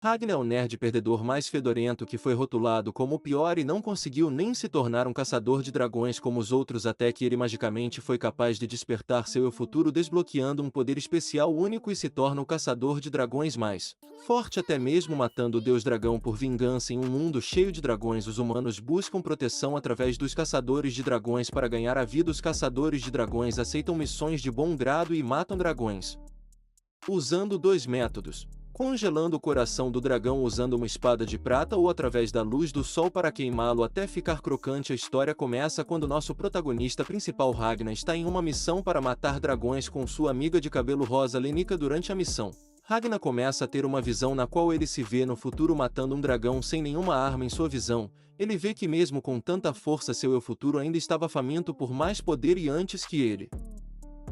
Ragnar é o nerd perdedor mais fedorento que foi rotulado como o pior e não conseguiu nem se tornar um caçador de dragões como os outros até que ele magicamente foi capaz de despertar seu eu futuro desbloqueando um poder especial único e se torna o caçador de dragões mais forte até mesmo matando o deus dragão por vingança em um mundo cheio de dragões. Os humanos buscam proteção através dos caçadores de dragões para ganhar a vida. Os caçadores de dragões aceitam missões de bom grado e matam dragões usando dois métodos: congelando o coração do dragão usando uma espada de prata ou através da luz do sol para queimá-lo até ficar crocante. A história começa quando nosso protagonista principal Ragnar está em uma missão para matar dragões com sua amiga de cabelo rosa Lenika. Durante a missão, Ragnar começa a ter uma visão na qual ele se vê no futuro matando um dragão sem nenhuma arma. Em sua visão, ele vê que mesmo com tanta força seu eu futuro ainda estava faminto por mais poder e antes que ele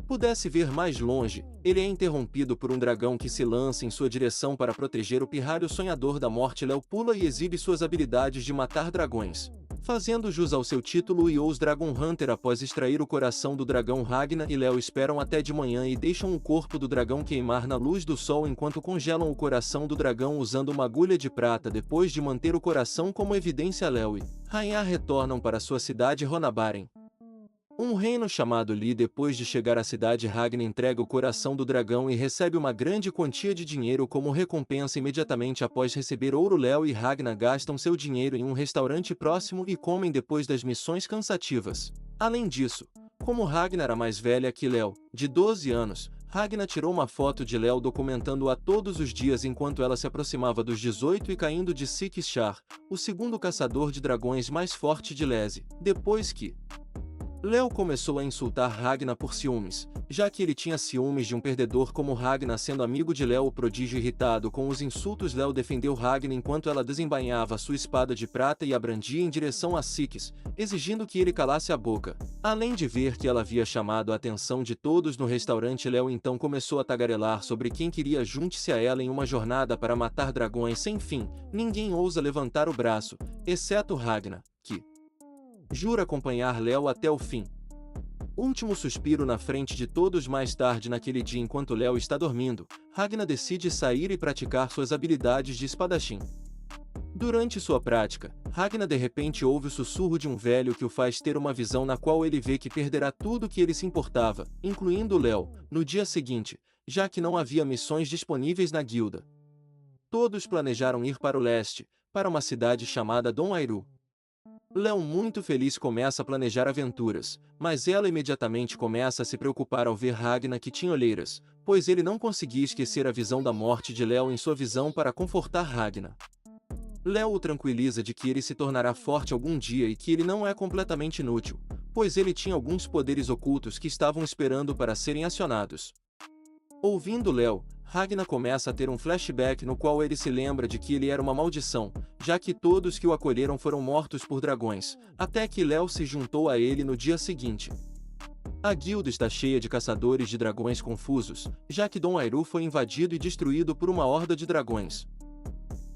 pudesse ver mais longe, ele é interrompido por um dragão que se lança em sua direção para proteger o pirralho sonhador da morte. Léo pula e exibe suas habilidades de matar dragões, fazendo jus ao seu título e os Dragon Hunter. Após extrair o coração do dragão, Ragnar e Léo esperam até de manhã e deixam o corpo do dragão queimar na luz do sol enquanto congelam o coração do dragão usando uma agulha de prata. Depois de manter o coração como evidência, Léo e Ragnar retornam para sua cidade Ronabaren, um reino chamado Li. Depois de chegar à cidade, Ragnar entrega o coração do dragão e recebe uma grande quantia de dinheiro como recompensa. Imediatamente após receber ouro, Léo e Ragnar gastam seu dinheiro em um restaurante próximo e comem depois das missões cansativas. Além disso, como Ragnar era mais velha que Léo, de 12 anos, Ragnar tirou uma foto de Léo documentando-a todos os dias enquanto ela se aproximava dos 18 e caindo de Sikishar, o segundo caçador de dragões mais forte de Lese. Depois que Léo começou a insultar Ragnar por ciúmes, já que ele tinha ciúmes de um perdedor como Ragnar. Sendo amigo de Léo, o prodígio irritado com os insultos, Léo defendeu Ragnar enquanto ela desembainhava sua espada de prata e a brandia em direção a Sikis, exigindo que ele calasse a boca. Além de ver que ela havia chamado a atenção de todos no restaurante, Léo então começou a tagarelar sobre quem queria junte-se a ela em uma jornada para matar dragões sem fim. Ninguém ousa levantar o braço, exceto Ragnar, que jura acompanhar Léo até o fim. Último suspiro na frente de todos. Mais tarde naquele dia, enquanto Léo está dormindo, Ragnar decide sair e praticar suas habilidades de espadachim. Durante sua prática, Ragnar de repente ouve o sussurro de um velho que o faz ter uma visão na qual ele vê que perderá tudo que ele se importava, incluindo Léo, no dia seguinte, já que não havia missões disponíveis na guilda. Todos planejaram ir para o leste, para uma cidade chamada Dom Airu. Léo, muito feliz, começa a planejar aventuras, mas ela imediatamente começa a se preocupar ao ver Ragnar que tinha olheiras, pois ele não conseguia esquecer a visão da morte de Léo em sua visão. Para confortar Ragnar, Léo o tranquiliza de que ele se tornará forte algum dia e que ele não é completamente inútil, pois ele tinha alguns poderes ocultos que estavam esperando para serem acionados. Ouvindo Léo, Ragnar começa a ter um flashback no qual ele se lembra de que ele era uma maldição, já que todos que o acolheram foram mortos por dragões, até que Léo se juntou a ele no dia seguinte. A guilda está cheia de caçadores de dragões confusos, já que Dom Airu foi invadido e destruído por uma horda de dragões.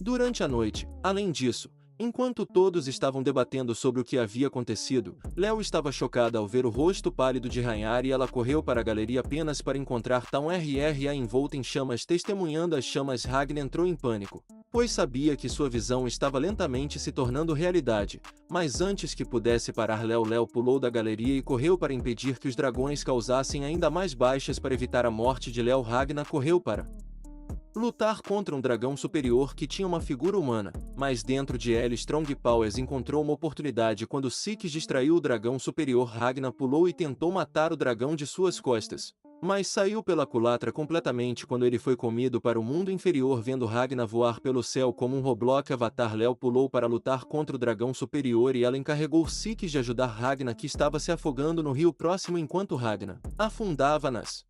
Durante a noite, além disso, enquanto todos estavam debatendo sobre o que havia acontecido, Léo estava chocada ao ver o rosto pálido de Ragnar e ela correu para a galeria apenas para encontrar Taun Rra envolta em chamas. Testemunhando as chamas, Ragnar entrou em pânico, pois sabia que sua visão estava lentamente se tornando realidade. Mas antes que pudesse parar Léo pulou da galeria e correu para impedir que os dragões causassem ainda mais baixas. Para evitar a morte de Léo, Ragnar correu para lutar contra um dragão superior que tinha uma figura humana, mas dentro de L. Strong Powers encontrou uma oportunidade quando Sikis distraiu o dragão superior. Ragnar pulou e tentou matar o dragão de suas costas, mas saiu pela culatra completamente quando ele foi comido para o mundo inferior. Vendo Ragnar voar pelo céu como um Roblox avatar, Léo pulou para lutar contra o dragão superior e ela encarregou Sikis de ajudar Ragnar, que estava se afogando no rio próximo. Enquanto Ragnar afundava nas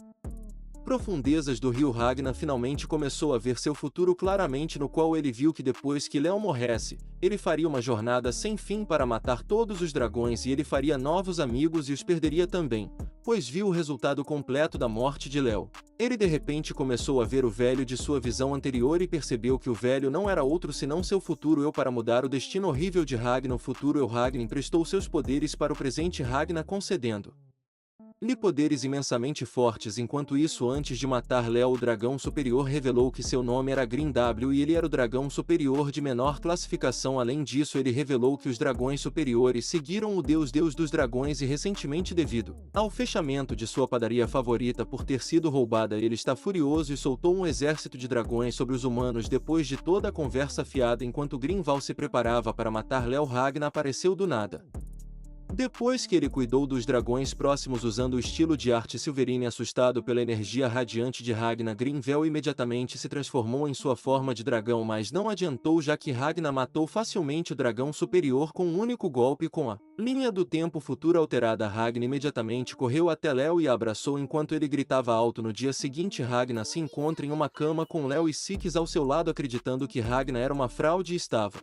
profundezas do rio, Ragnar finalmente começou a ver seu futuro claramente, no qual ele viu que depois que Léo morresse, ele faria uma jornada sem fim para matar todos os dragões e ele faria novos amigos e os perderia também, pois viu o resultado completo da morte de Léo. Ele de repente começou a ver o velho de sua visão anterior e percebeu que o velho não era outro senão seu futuro eu. Para mudar o destino horrível de Ragnar, o futuro eu, Ragnar emprestou seus poderes para o presente Ragnar, concedendo lhe poderes imensamente fortes. Enquanto isso, antes de matar Léo, o dragão superior revelou que seu nome era Green W e ele era o dragão superior de menor classificação. Além disso, ele revelou que os dragões superiores seguiram o Deus dos dragões e recentemente, devido ao fechamento de sua padaria favorita por ter sido roubada, ele está furioso e soltou um exército de dragões sobre os humanos. Depois de toda a conversa fiada enquanto Grinval se preparava para matar Léo, Ragnar apareceu do nada. Depois que ele cuidou dos dragões próximos usando o estilo de arte Silverine, assustado pela energia radiante de Ragnar, Grinvel imediatamente se transformou em sua forma de dragão, mas não adiantou, já que Ragnar matou facilmente o dragão superior com um único golpe. Com a linha do tempo futura alterada, Ragnar imediatamente correu até Léo e a abraçou enquanto ele gritava alto. No dia seguinte, Ragnar se encontra em uma cama com Léo e Six ao seu lado, acreditando que Ragnar era uma fraude e estava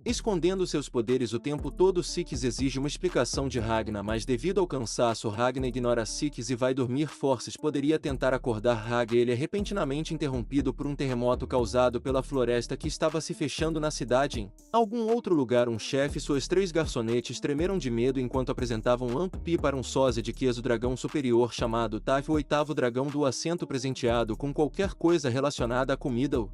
escondendo seus poderes o tempo todo. Six exige uma explicação de Ragnar, mas devido ao cansaço, Ragnar ignora Six e vai dormir. Forces poderia tentar acordar Ragnar. Ele é repentinamente interrompido por um terremoto causado pela floresta que estava se fechando na cidade. Em algum outro lugar, um chefe e suas 3 garçonetes tremeram de medo enquanto apresentavam Lamp-Pi para um sósia de Kies, o dragão superior chamado Taf, o 8º dragão do assento, presenteado com qualquer coisa relacionada à comida.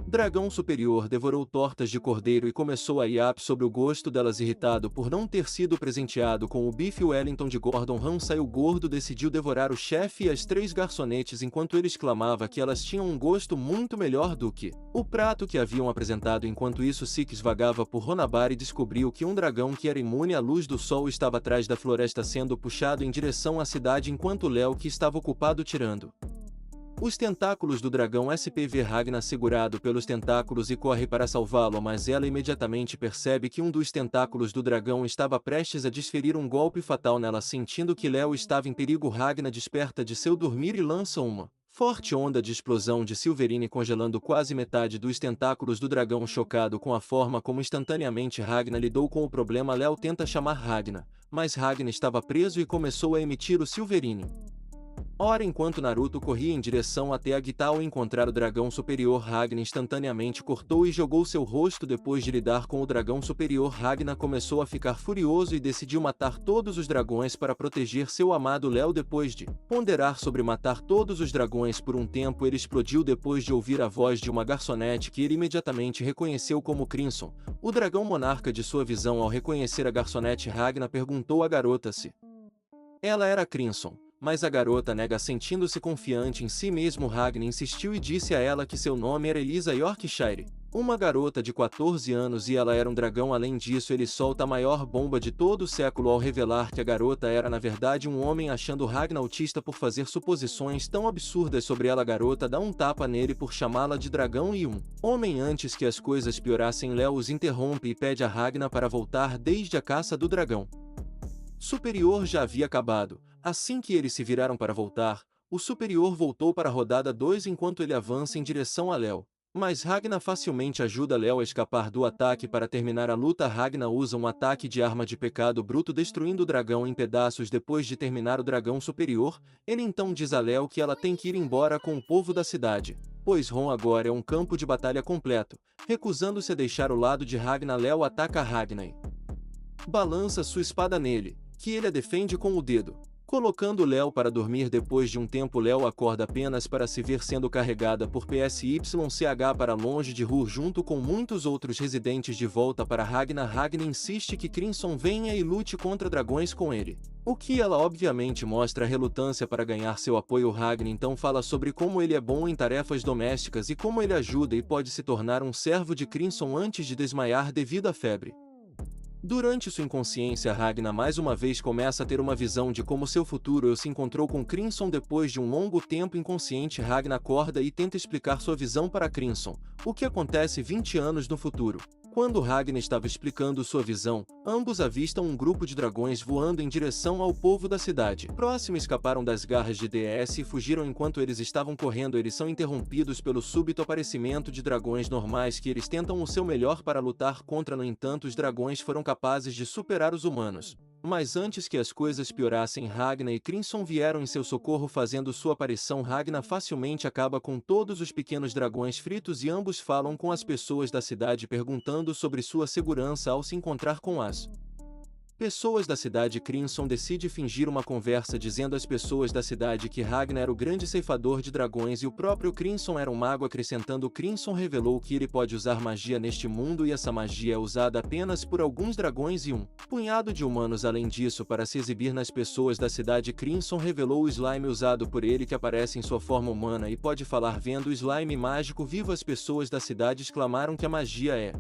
O dragão superior devorou tortas de cordeiro e começou a iar sobre o gosto delas. Irritado por não ter sido presenteado com o bife Wellington de Gordon Ramsay, o gordo decidiu devorar o chefe e as 3 garçonetes enquanto ele exclamava que elas tinham um gosto muito melhor do que o prato que haviam apresentado. Enquanto isso, Six vagava por Ronabar e descobriu que um dragão que era imune à luz do sol estava atrás da floresta, sendo puxado em direção à cidade, enquanto Léo, que estava ocupado tirando os tentáculos do dragão SP, vê Ragnar segurado pelos tentáculos e corre para salvá-lo, mas ela imediatamente percebe que um dos tentáculos do dragão estava prestes a desferir um golpe fatal nela. Sentindo que Léo estava em perigo, Ragnar desperta de seu dormir e lança uma forte onda de explosão de Silverine, congelando quase metade dos tentáculos do dragão. Chocado com a forma como instantaneamente Ragnar lidou com o problema, Léo tenta chamar Ragnar, mas Ragnar estava preso e começou a emitir o Silverine. Ora, enquanto Naruto corria em direção até a Gita, ao encontrar o dragão superior, Ragnar instantaneamente cortou e jogou seu rosto. Depois de lidar com o dragão superior, Ragnar começou a ficar furioso e decidiu matar todos os dragões para proteger seu amado Léo. Depois de ponderar sobre matar todos os dragões por um tempo, ele explodiu depois de ouvir a voz de uma garçonete que ele imediatamente reconheceu como Crimson, o dragão monarca de sua visão. Ao reconhecer a garçonete, Ragnar perguntou à garota se ela era Crimson, mas a garota nega, sentindo-se confiante em si mesmo. Ragnar insistiu e disse a ela que seu nome era Elisa Yorkshire, uma garota de 14 anos, e ela era um dragão. Além disso, ele solta a maior bomba de todo o século ao revelar que a garota era na verdade um homem, achando Ragnar autista por fazer suposições tão absurdas sobre ela. A garota dá um tapa nele por chamá-la de dragão e um homem. Antes que as coisas piorassem, Léo os interrompe e pede a Ragnar para voltar, desde a caça do dragão superior já havia acabado. Assim que eles se viraram para voltar, o superior voltou para a rodada 2 enquanto ele avança em direção a Léo. Mas Ragnar facilmente ajuda Léo a escapar do ataque. Para terminar a luta, Ragnar usa um ataque de arma de pecado bruto, destruindo o dragão em pedaços. Depois de terminar o dragão superior, ele então diz a Léo que ela tem que ir embora com o povo da cidade, pois Ron agora é um campo de batalha completo. Recusando-se a deixar o lado de Ragnar, Léo ataca Ragnar e balança sua espada nele, que ele a defende com o dedo, colocando Léo para dormir. Depois de um tempo, Léo acorda apenas para se ver sendo carregada por PSYCH para longe de Hur, junto com muitos outros residentes. De volta para Ragnar, Ragnar insiste que Crimson venha e lute contra dragões com ele, o que ela obviamente mostra relutância para ganhar seu apoio. Ragnar então fala sobre como ele é bom em tarefas domésticas e como ele ajuda e pode se tornar um servo de Crimson antes de desmaiar devido à febre. Durante sua inconsciência, Ragnar mais uma vez começa a ter uma visão de como seu futuro se encontrou com Crimson. Depois de um longo tempo inconsciente, Ragnar acorda e tenta explicar sua visão para Crimson, o que acontece 20 anos no futuro. Quando Ragnar estava explicando sua visão, ambos avistam um grupo de dragões voando em direção ao povo da cidade próxima. Escaparam das garras de DS e fugiram. Enquanto eles estavam correndo, eles são interrompidos pelo súbito aparecimento de dragões normais que eles tentam o seu melhor para lutar contra. No entanto, os dragões foram capazes de superar os humanos. Mas antes que as coisas piorassem, Ragnar e Crimson vieram em seu socorro. Fazendo sua aparição, Ragnar facilmente acaba com todos os pequenos dragões fritos e ambos falam com as pessoas da cidade perguntando sobre sua segurança. Ao se encontrar com as Pessoas da cidade Crimson decidem fingir uma conversa dizendo às pessoas da cidade que Ragnar era o grande ceifador de dragões e o próprio Crimson era um mago. Acrescentando, Crimson revelou que ele pode usar magia neste mundo e essa magia é usada apenas por alguns dragões e um punhado de humanos. Além disso, para se exibir nas pessoas da cidade, Crimson revelou o slime usado por ele, que aparece em sua forma humana e pode falar. Vendo o slime mágico vivo, as pessoas da cidade exclamaram que a magia é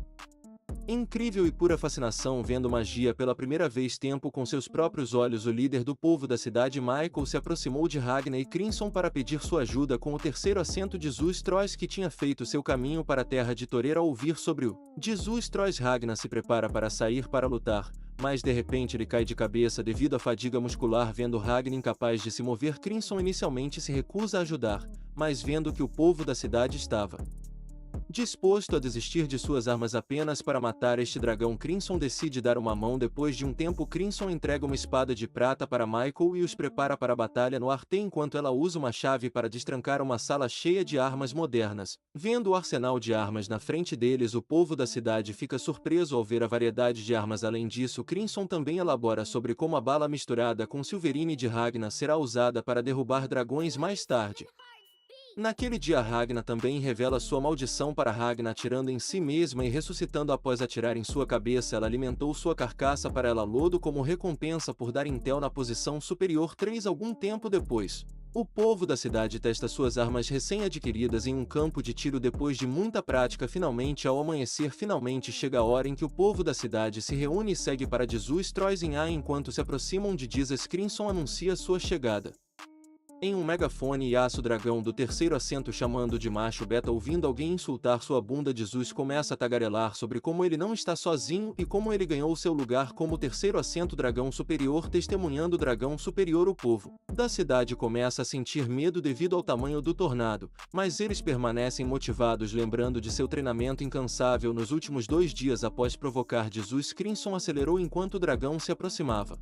incrível e pura fascinação. Vendo magia pela primeira vez com seus próprios olhos, o líder do povo da cidade, Michael, se aproximou de Ragnar e Crimson para pedir sua ajuda com o terceiro assento de Jesus Trois, que tinha feito seu caminho para a terra de Torreira. Ao ouvir sobre o Jesus Trois, Ragnar se prepara para sair para lutar, mas de repente ele cai de cabeça devido à fadiga muscular. Vendo Ragnar incapaz de se mover, Crimson inicialmente se recusa a ajudar, mas vendo que o povo da cidade estava disposto a desistir de suas armas apenas para matar este dragão, Crimson decide dar uma mão. Depois de um tempo, Crimson entrega uma espada de prata para Michael e os prepara para a batalha no Arte, enquanto ela usa uma chave para destrancar uma sala cheia de armas modernas. Vendo o arsenal de armas na frente deles, o povo da cidade fica surpreso ao ver a variedade de armas. Além disso, Crimson também elabora sobre como a bala misturada com Silverine de Ragnar será usada para derrubar dragões mais tarde. Naquele dia, Ragnar também revela sua maldição para Ragnar, atirando em si mesma e ressuscitando. Após atirar em sua cabeça, ela alimentou sua carcaça para ela lodo como recompensa por dar Intel na posição superior 3. Algum tempo depois, o povo da cidade testa suas armas recém-adquiridas em um campo de tiro. Depois de muita prática, finalmente ao amanhecer, chega a hora em que o povo da cidade se reúne e segue para Jesus Trois em A. Enquanto se aproximam de Jesus, Crimson anuncia sua chegada em um megafone e aço dragão do terceiro assento, chamando de macho beta. Ouvindo alguém insultar sua bunda, Jesus começa a tagarelar sobre como ele não está sozinho e como ele ganhou seu lugar como terceiro assento dragão superior. Testemunhando o dragão superior, o povo da cidade começa a sentir medo devido ao tamanho do tornado, mas eles permanecem motivados, lembrando de seu treinamento incansável nos últimos 2 dias. Após provocar Jesus, Crimson acelerou enquanto o dragão se aproximava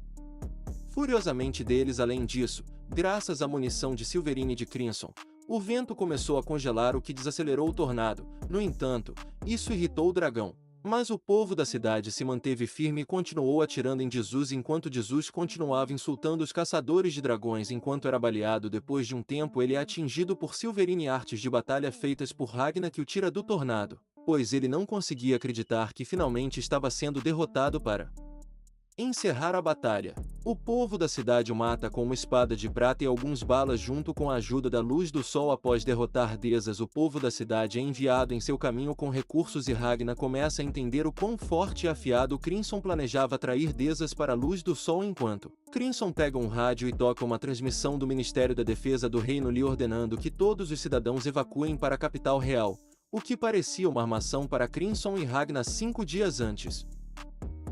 furiosamente deles. Além disso, graças à munição de Silverine de Crimson, o vento começou a congelar, o que desacelerou o tornado. No entanto, isso irritou o dragão, mas o povo da cidade se manteve firme e continuou atirando em Jesus, enquanto Jesus continuava insultando os caçadores de dragões enquanto era baleado. Depois de um tempo, ele é atingido por Silverine, artes de batalha feitas por Ragnar, que o tira do tornado, pois ele não conseguia acreditar que finalmente estava sendo derrotado. Para encerrar a batalha, o povo da cidade o mata com uma espada de prata e algumas balas junto com a ajuda da luz do sol. Após derrotar Desas, o povo da cidade é enviado em seu caminho com recursos e Ragnar começa a entender o quão forte e afiado Crimson planejava atrair Desas para a luz do sol. Enquanto Crimson pega um rádio e toca uma transmissão do Ministério da Defesa do Reino lhe ordenando que todos os cidadãos evacuem para a capital real, o que parecia uma armação para Crimson e Ragnar. 5 dias antes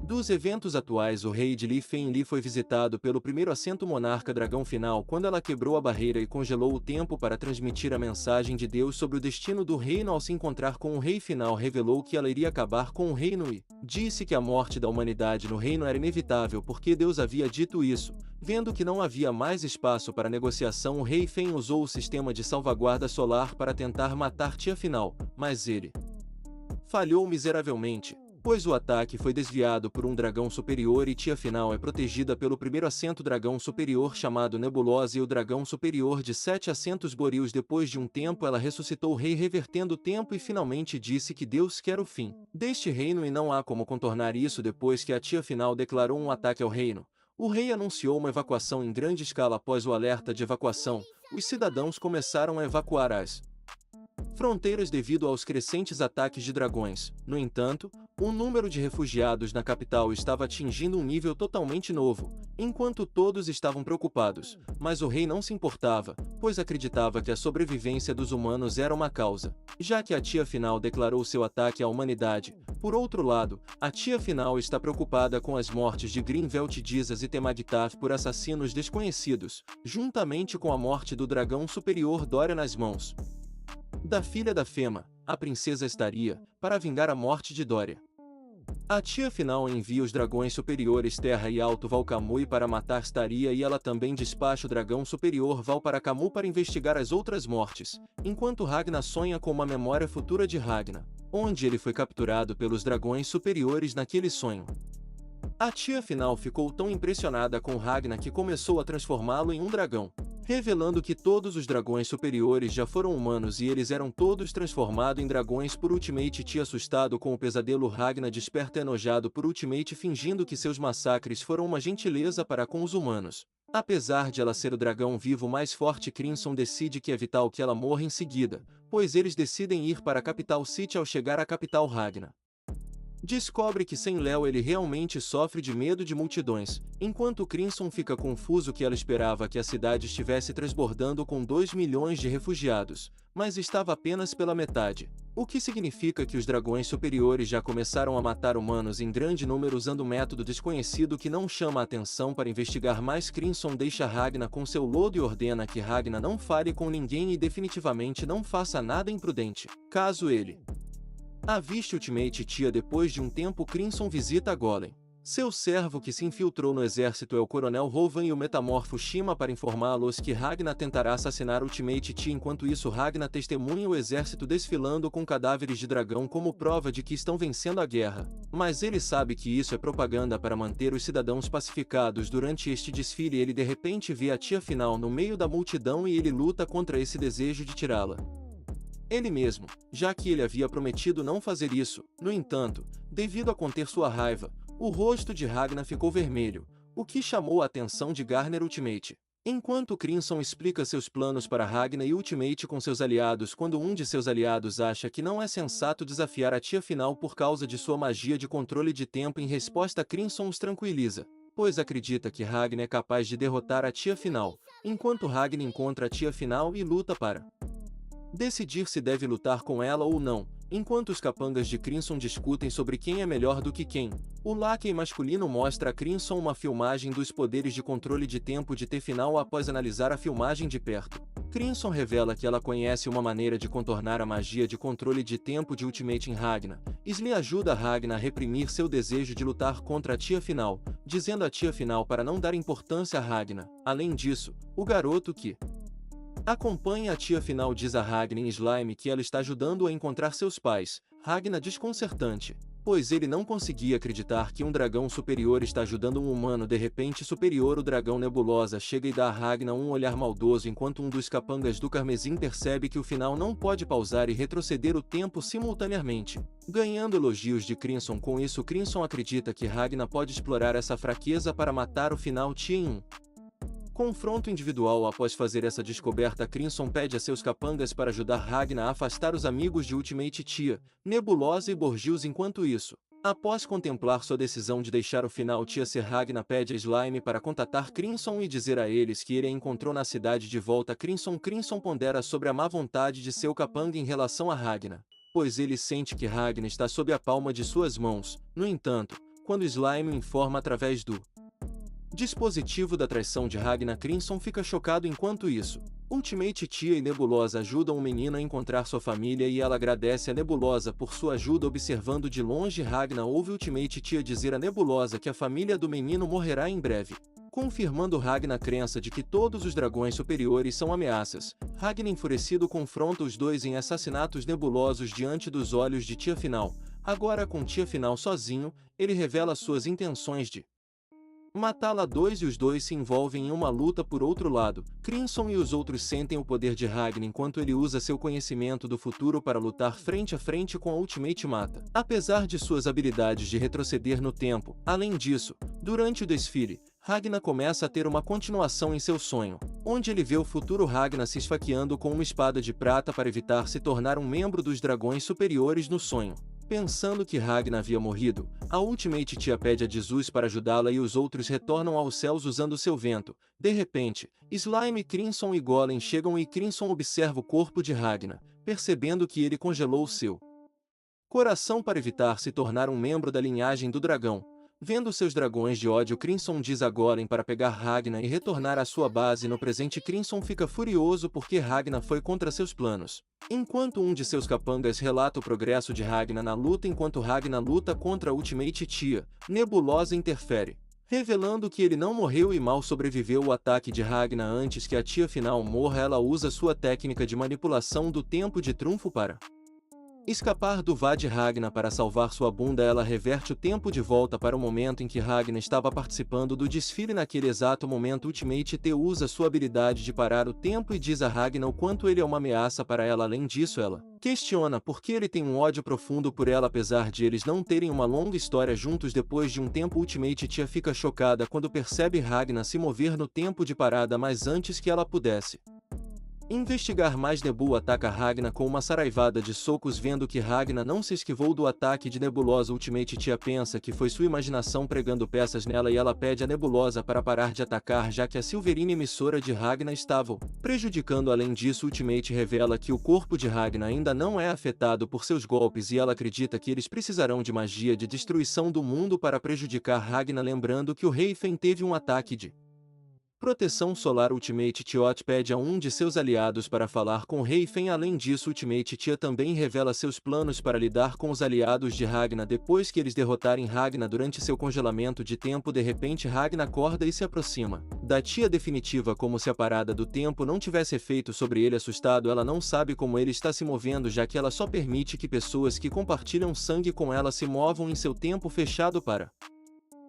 dos eventos atuais, o rei de Li Fenli foi visitado pelo primeiro assento monarca dragão final quando ela quebrou a barreira e congelou o tempo para transmitir a mensagem de Deus sobre o destino do reino. Ao se encontrar com o rei final, revelou que ela iria acabar com o reino e disse que a morte da humanidade no reino era inevitável porque Deus havia dito isso. Vendo que não havia mais espaço para negociação, o rei Fen usou o sistema de salvaguarda solar para tentar matar Tia Final, mas ele falhou miseravelmente, pois o ataque foi desviado por um dragão superior e Tia Final é protegida pelo primeiro assento dragão superior chamado Nebulosa e o dragão superior de 7 assentos Boreals. Depois de um tempo, ela ressuscitou o rei, revertendo o tempo, e finalmente disse que Deus quer o fim deste reino e não há como contornar isso. Depois que a Tia Final declarou um ataque ao reino, o rei anunciou uma evacuação em grande escala. Após o alerta de evacuação, os cidadãos começaram a evacuar as fronteiras devido aos crescentes ataques de dragões. No entanto, o número de refugiados na capital estava atingindo um nível totalmente novo, enquanto todos estavam preocupados, mas o rei não se importava, pois acreditava que a sobrevivência dos humanos era uma causa, já que a Tia Final declarou seu ataque à humanidade. Por outro lado, a Tia Final está preocupada com as mortes de Grinvelt Dizas e Temagtath por assassinos desconhecidos, juntamente com a morte do dragão superior Dória nas mãos da filha da Fema, a princesa estaria para vingar a morte de Dória. A Tia Final envia os dragões superiores Terra e Alto Valkamui para matar Staria, e ela também despacha o dragão superior Val para Camu para investigar as outras mortes, enquanto Ragnar sonha com uma memória futura de Ragnar, onde ele foi capturado pelos dragões superiores. Naquele sonho, A tia final ficou tão impressionada com Ragnar que começou a transformá-lo em um dragão, revelando que todos os dragões superiores já foram humanos e eles eram todos transformados em dragões por Ultimate. Tia, assustado com o pesadelo, Ragnar desperta enojado por Ultimate, fingindo que seus massacres foram uma gentileza para com os humanos. Apesar de ela ser o dragão vivo mais forte, Crimson decide que é vital que ela morra em seguida, pois eles decidem ir para a Capital City. Ao chegar à capital, Ragnar descobre que sem Léo ele realmente sofre de medo de multidões, enquanto Crimson fica confuso que ela esperava que a cidade estivesse transbordando com 2 milhões de refugiados, mas estava apenas pela metade, o que significa que os dragões superiores já começaram a matar humanos em grande número usando um método desconhecido que não chama a atenção. Para investigar mais, Crimson deixa Ragnar com seu lodo e ordena que Ragnar não fale com ninguém e definitivamente não faça nada imprudente, caso ele aviste Ultimate. Tia, depois de um tempo, Crimson visita Golem. Seu servo que se infiltrou no exército é o Coronel Rovan e o Metamorfo Shima para informá-los que Ragnar tentará assassinar Ultimate. Tia, enquanto isso, Ragnar testemunha o exército desfilando com cadáveres de dragão como prova de que estão vencendo a guerra, mas ele sabe que isso é propaganda para manter os cidadãos pacificados. Durante este desfile, ele de repente vê a tia final no meio da multidão e ele luta contra esse desejo de tirá-la ele mesmo, já que ele havia prometido não fazer isso. No entanto, devido a conter sua raiva, o rosto de Ragnar ficou vermelho, o que chamou a atenção de Garner Ultimate. Enquanto Crimson explica seus planos para Ragnar e Ultimate com seus aliados, quando um de seus aliados acha que não é sensato desafiar a tia final por causa de sua magia de controle de tempo, em resposta Crimson os tranquiliza, pois acredita que Ragnar é capaz de derrotar a tia final, enquanto Ragnar encontra a tia final e luta para decidir se deve lutar com ela ou não. Enquanto os capangas de Crimson discutem sobre quem é melhor do que quem, o laquey masculino mostra a Crimson uma filmagem dos poderes de controle de tempo de T-Final. Após analisar a filmagem de perto, Crimson revela que ela conhece uma maneira de contornar a magia de controle de tempo de Ultimate em Ragnar. Slee ajuda Ragnar a reprimir seu desejo de lutar contra a tia final, dizendo à tia final para não dar importância a Ragnar. Além disso, o garoto que acompanha a tia final diz a Ragnar em Slime que ela está ajudando a encontrar seus pais. Ragnar desconcertante, pois ele não conseguia acreditar que um dragão superior está ajudando um humano. De repente, superior, o dragão Nebulosa chega e dá a Ragnar um olhar maldoso, enquanto um dos capangas do Carmesim percebe que o final não pode pausar e retroceder o tempo simultaneamente, ganhando elogios de Crimson. Com isso, Crimson acredita que Ragnar pode explorar essa fraqueza para matar o final tia em um confronto individual. Após fazer essa descoberta, Crimson pede a seus capangas para ajudar Ragnar a afastar os amigos de Ultimate Tia, Nebulosa e Borgios. Enquanto isso, após contemplar sua decisão de deixar o final tia ser, Ragnar pede a Slime para contatar Crimson e dizer a eles que ele a encontrou na cidade de volta. Crimson pondera sobre a má vontade de seu capanga em relação a Ragnar, pois ele sente que Ragnar está sob a palma de suas mãos. No entanto, quando Slime informa através do dispositivo da traição de Ragnar, Crimson fica chocado. Enquanto isso, Ultimate Tia e Nebulosa ajudam o menino a encontrar sua família e ela agradece a Nebulosa por sua ajuda. Observando de longe, Ragnar ouve Ultimate Tia dizer a Nebulosa que a família do menino morrerá em breve, confirmando Ragnar a crença de que todos os dragões superiores são ameaças. Ragnar, enfurecido, confronta os dois em assassinatos nebulosos diante dos olhos de Tia Final. Agora, com Tia Final sozinho, ele revela suas intenções de matá-la. E os dois se envolvem em uma luta. Por outro lado, Crimson e os outros sentem o poder de Ragnar enquanto ele usa seu conhecimento do futuro para lutar frente a frente com a Ultimate Mata, apesar de suas habilidades de retroceder no tempo. Além disso, durante o desfile, Ragnar começa a ter uma continuação em seu sonho, onde ele vê o futuro Ragnar se esfaqueando com uma espada de prata para evitar se tornar um membro dos dragões superiores. No sonho, pensando que Ragnar havia morrido, a Ultimate Tia pede a Jesus para ajudá-la e os outros retornam aos céus usando seu vento. De repente, Slime, Crimson e Golem chegam e Crimson observa o corpo de Ragnar, percebendo que ele congelou seu coração para evitar se tornar um membro da linhagem do dragão. Vendo seus dragões de ódio, Crimson diz a Golem para pegar Ragnar e retornar à sua base no presente. Crimson fica furioso porque Ragnar foi contra seus planos, enquanto um de seus capangas relata o progresso de Ragnar na luta. Enquanto Ragnar luta contra a Ultimate Tia, Nebulosa interfere, revelando que ele não morreu e mal sobreviveu ao ataque de Ragnar. Antes que a tia final morra, ela usa sua técnica de manipulação do tempo de trunfo para Escapar do Vad Ragna para salvar sua bunda. Ela reverte o tempo de volta para o momento em que Ragna estava participando do desfile. Naquele exato momento, Ultimate T usa sua habilidade de parar o tempo e diz a Ragna o quanto ele é uma ameaça para ela. Além disso, ela questiona por que ele tem um ódio profundo por ela. Apesar de eles não terem uma longa história juntos, depois de um tempo Ultimate Tia fica chocada quando percebe Ragna se mover no tempo de parada, mas antes que ela pudesse investigar mais, Nebula ataca Ragna com uma saraivada de socos. Vendo que Ragna não se esquivou do ataque de Nebulosa, Ultimate Tia pensa que foi sua imaginação pregando peças nela e ela pede a Nebulosa para parar de atacar, já que a Silverine emissora de Ragna estava prejudicando. Além disso, Ultimate revela que o corpo de Ragna ainda não é afetado por seus golpes e ela acredita que eles precisarão de magia de destruição do mundo para prejudicar Ragna. Lembrando que o Rei Fen teve um ataque de proteção solar. Ultimate Tiot pede a um de seus aliados para falar com Rei Fen. Além disso, Ultimate Tia também revela seus planos para lidar com os aliados de Ragna depois que eles derrotarem Ragna durante seu congelamento de tempo. De repente, Ragna acorda e se aproxima da Tia definitiva, como se a parada do tempo não tivesse efeito sobre ele. Assustado, ela não sabe como ele está se movendo, já que ela só permite que pessoas que compartilham sangue com ela se movam em seu tempo fechado para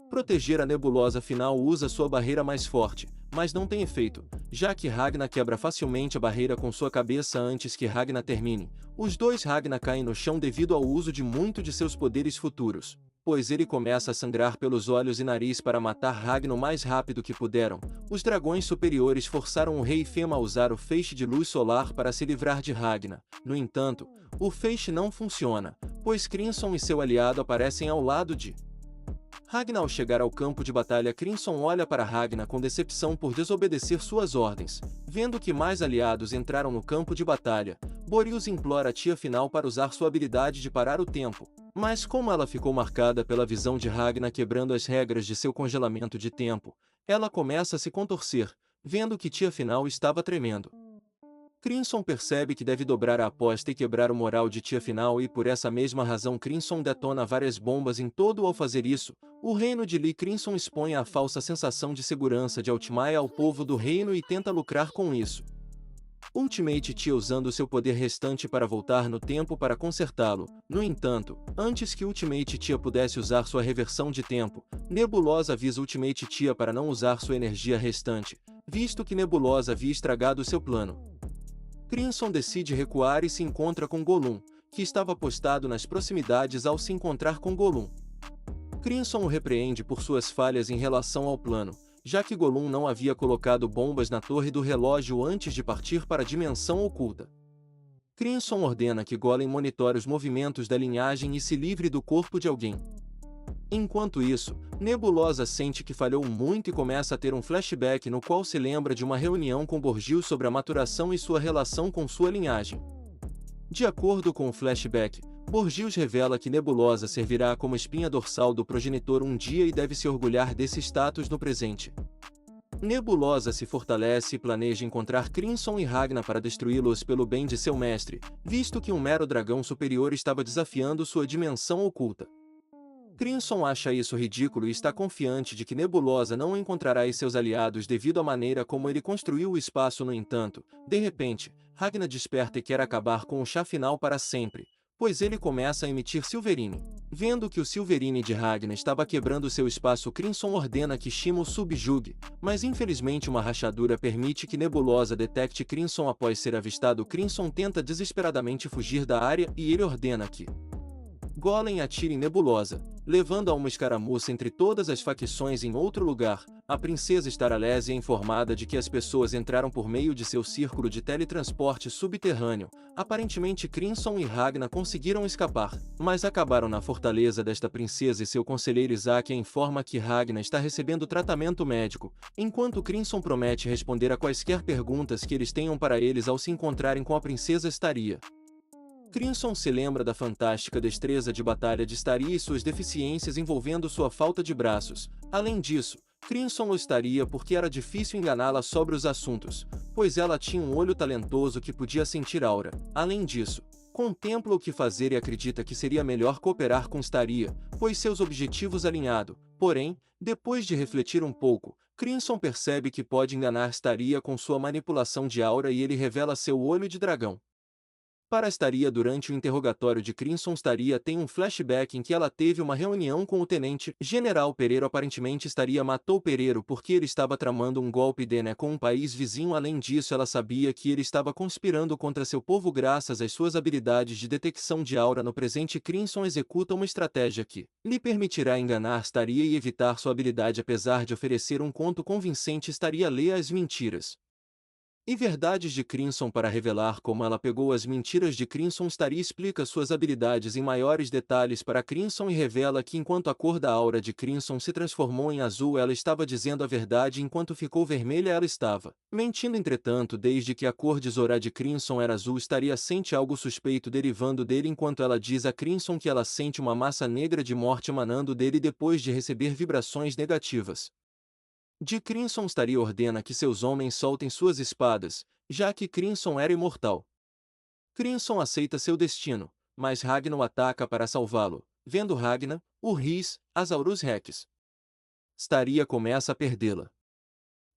proteger a Nebulosa. Final usa sua barreira mais forte, mas não tem efeito, já que Ragna quebra facilmente a barreira com sua cabeça. Antes que Ragna termine, os dois Ragna caem no chão devido ao uso de muito de seus poderes futuros, pois ele começa a sangrar pelos olhos e nariz. Para matar Ragna o mais rápido que puderam, os dragões superiores forçaram o Rei Fema a usar o feixe de luz solar para se livrar de Ragna. No entanto, o feixe não funciona, pois Crimson e seu aliado aparecem ao lado de Ragna. Ao chegar ao campo de batalha, Crimson olha para Ragna com decepção por desobedecer suas ordens. Vendo que mais aliados entraram no campo de batalha, Boreas implora a Tia final para usar sua habilidade de parar o tempo. Mas como ela ficou marcada pela visão de Ragna quebrando as regras de seu congelamento de tempo, ela começa a se contorcer, vendo que Tia final estava tremendo. Crimson percebe que deve dobrar a aposta e quebrar o moral de Tia final, e por essa mesma razão Crimson detona várias bombas em todo. Ao fazer isso, o reino de Lee Crimson expõe a falsa sensação de segurança de Altmaia ao povo do reino e tenta lucrar com isso. Ultimate Tia usando seu poder restante para voltar no tempo para consertá-lo. No entanto, antes que Ultimate Tia pudesse usar sua reversão de tempo, Nebulosa avisa Ultimate Tia para não usar sua energia restante, visto que Nebulosa havia estragado seu plano. Crimson decide recuar e se encontra com Gollum, que estava postado nas proximidades. Ao se encontrar com Gollum, Crimson o repreende por suas falhas em relação ao plano, já que Gollum não havia colocado bombas na torre do relógio antes de partir para a dimensão oculta. Crimson ordena que Golem monitore os movimentos da linhagem e se livre do corpo de alguém. Enquanto isso, Nebulosa sente que falhou muito e começa a ter um flashback no qual se lembra de uma reunião com Boreas sobre a maturação e sua relação com sua linhagem. De acordo com o flashback, Boreas revela que Nebulosa servirá como espinha dorsal do progenitor um dia e deve se orgulhar desse status no presente. Nebulosa se fortalece e planeja encontrar Crimson e Ragna para destruí-los pelo bem de seu mestre, visto que um mero dragão superior estava desafiando sua dimensão oculta. Crimson acha isso ridículo e está confiante de que Nebulosa não encontrará e seus aliados devido à maneira como ele construiu o espaço. No entanto, de repente, Ragna desperta e quer acabar com o chá final para sempre, pois ele começa a emitir Silverine. Vendo que o Silverine de Ragna estava quebrando seu espaço, Crimson ordena que Shimo subjugue, mas infelizmente uma rachadura permite que Nebulosa detecte Crimson. Após ser avistado, Crimson tenta desesperadamente fugir da área e ele ordena que Golem atire em Nebulosa, levando a uma escaramuça entre todas as facções em outro lugar. A princesa Staralese é informada de que as pessoas entraram por meio de seu círculo de teletransporte subterrâneo. Aparentemente Crimson e Ragna conseguiram escapar, mas acabaram na fortaleza desta princesa e seu conselheiro Isaac informa que Ragna está recebendo tratamento médico, enquanto Crimson promete responder a quaisquer perguntas que eles tenham para eles ao se encontrarem com a princesa Staria. Crimson se lembra da fantástica destreza de batalha de Staria e suas deficiências envolvendo sua falta de braços. Além disso, Crimson o estaria porque era difícil enganá-la sobre os assuntos, pois ela tinha um olho talentoso que podia sentir aura. Além disso, contempla o que fazer e acredita que seria melhor cooperar com Staria, pois seus objetivos alinhados. Porém, depois de refletir um pouco, Crimson percebe que pode enganar Staria com sua manipulação de aura e ele revela seu olho de dragão. Para estaria durante o interrogatório de Crimson estaria tem um flashback em que ela teve uma reunião com o tenente General Pereiro aparentemente estaria matou Pereiro porque ele estava tramando um golpe com um país vizinho além disso ela sabia que ele estava conspirando contra seu povo graças às suas habilidades de detecção de aura no presente Crimson executa uma estratégia que lhe permitirá enganar estaria e evitar sua habilidade apesar de oferecer um conto convincente estaria ler as mentiras e verdades de Crimson para revelar como ela pegou as mentiras de Crimson Starry explica suas habilidades em maiores detalhes para Crimson e revela que enquanto a cor da aura de Crimson se transformou em azul ela estava dizendo a verdade enquanto ficou vermelha ela estava mentindo entretanto desde que a cor de Zora de Crimson era azul estaria sente algo suspeito derivando dele enquanto ela diz a Crimson que ela sente uma massa negra de morte emanando dele depois de receber vibrações negativas. De Crimson estaria ordena que seus homens soltem suas espadas, já que Crimson era imortal. Crimson aceita seu destino, mas Ragnar o ataca para salvá-lo. Vendo Ragnar, o Rhys, Asaurus Rex, estaria começa a perdê-la.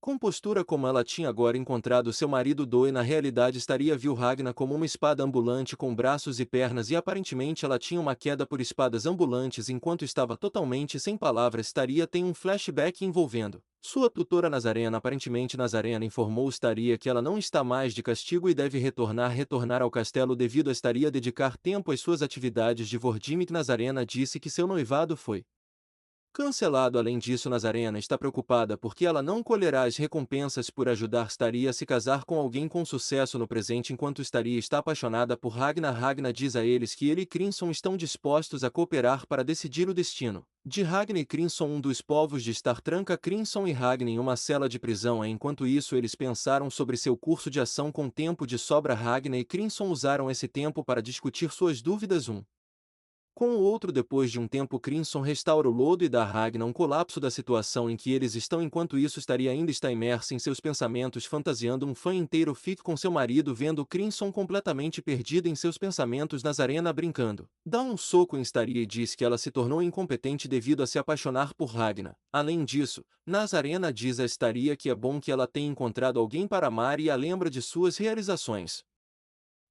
Com postura como ela tinha agora encontrado seu marido Doi na realidade estaria viu Ragnar como uma espada ambulante com braços e pernas e aparentemente ela tinha uma queda por espadas ambulantes enquanto estava totalmente sem palavras estaria tem um flashback envolvendo sua tutora Nazarena aparentemente Nazarena informou estaria que ela não está mais de castigo e deve retornar ao castelo devido a estaria dedicar tempo às suas atividades de Vordimic Nazarena disse que seu noivado foi cancelado. Além disso, Nazarena está preocupada porque ela não colherá as recompensas por ajudar Staria a se casar com alguém com sucesso no presente enquanto Staria está apaixonada por Ragnar. Ragnar diz a eles que ele e Crimson estão dispostos a cooperar para decidir o destino de Ragnar e Crimson um dos povos de Star tranca Crimson e Ragnar em uma cela de prisão enquanto isso eles pensaram sobre seu curso de ação com tempo de sobra Ragnar e Crimson usaram esse tempo para discutir suas dúvidas com o outro depois de um tempo Crimson restaura o lodo e dá a Ragnar um colapso da situação em que eles estão enquanto isso estaria ainda está imersa em seus pensamentos fantasiando um fã inteiro fica com seu marido vendo Crimson completamente perdida em seus pensamentos Nazarena brincando. Dá um soco em Staria e diz que ela se tornou incompetente devido a se apaixonar por Ragnar. Além disso, Nazarena diz a Staria que é bom que ela tenha encontrado alguém para amar e a lembra de suas realizações.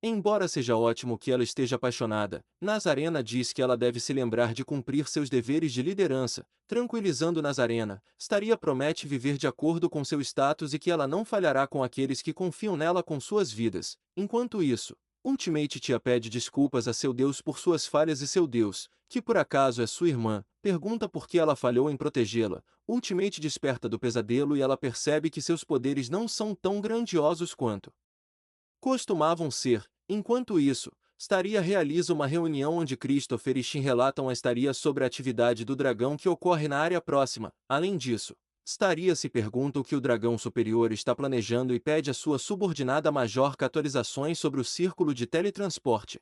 Embora seja ótimo que ela esteja apaixonada, Nazarena diz que ela deve se lembrar de cumprir seus deveres de liderança, tranquilizando Nazarena, Staria promete viver de acordo com seu status e que ela não falhará com aqueles que confiam nela com suas vidas. Enquanto isso, Ultimate Tia pede desculpas a seu Deus por suas falhas e seu Deus, que por acaso é sua irmã, pergunta por que ela falhou em protegê-la. Ultimate desperta do pesadelo e ela percebe que seus poderes não são tão grandiosos quanto costumavam ser. Enquanto isso, Staria realiza uma reunião onde Christopher e Shin relatam a Staria sobre a atividade do dragão que ocorre na área próxima. Além disso, Staria se pergunta o que o dragão superior está planejando e pede à sua subordinada Majorca atualizações sobre o círculo de teletransporte.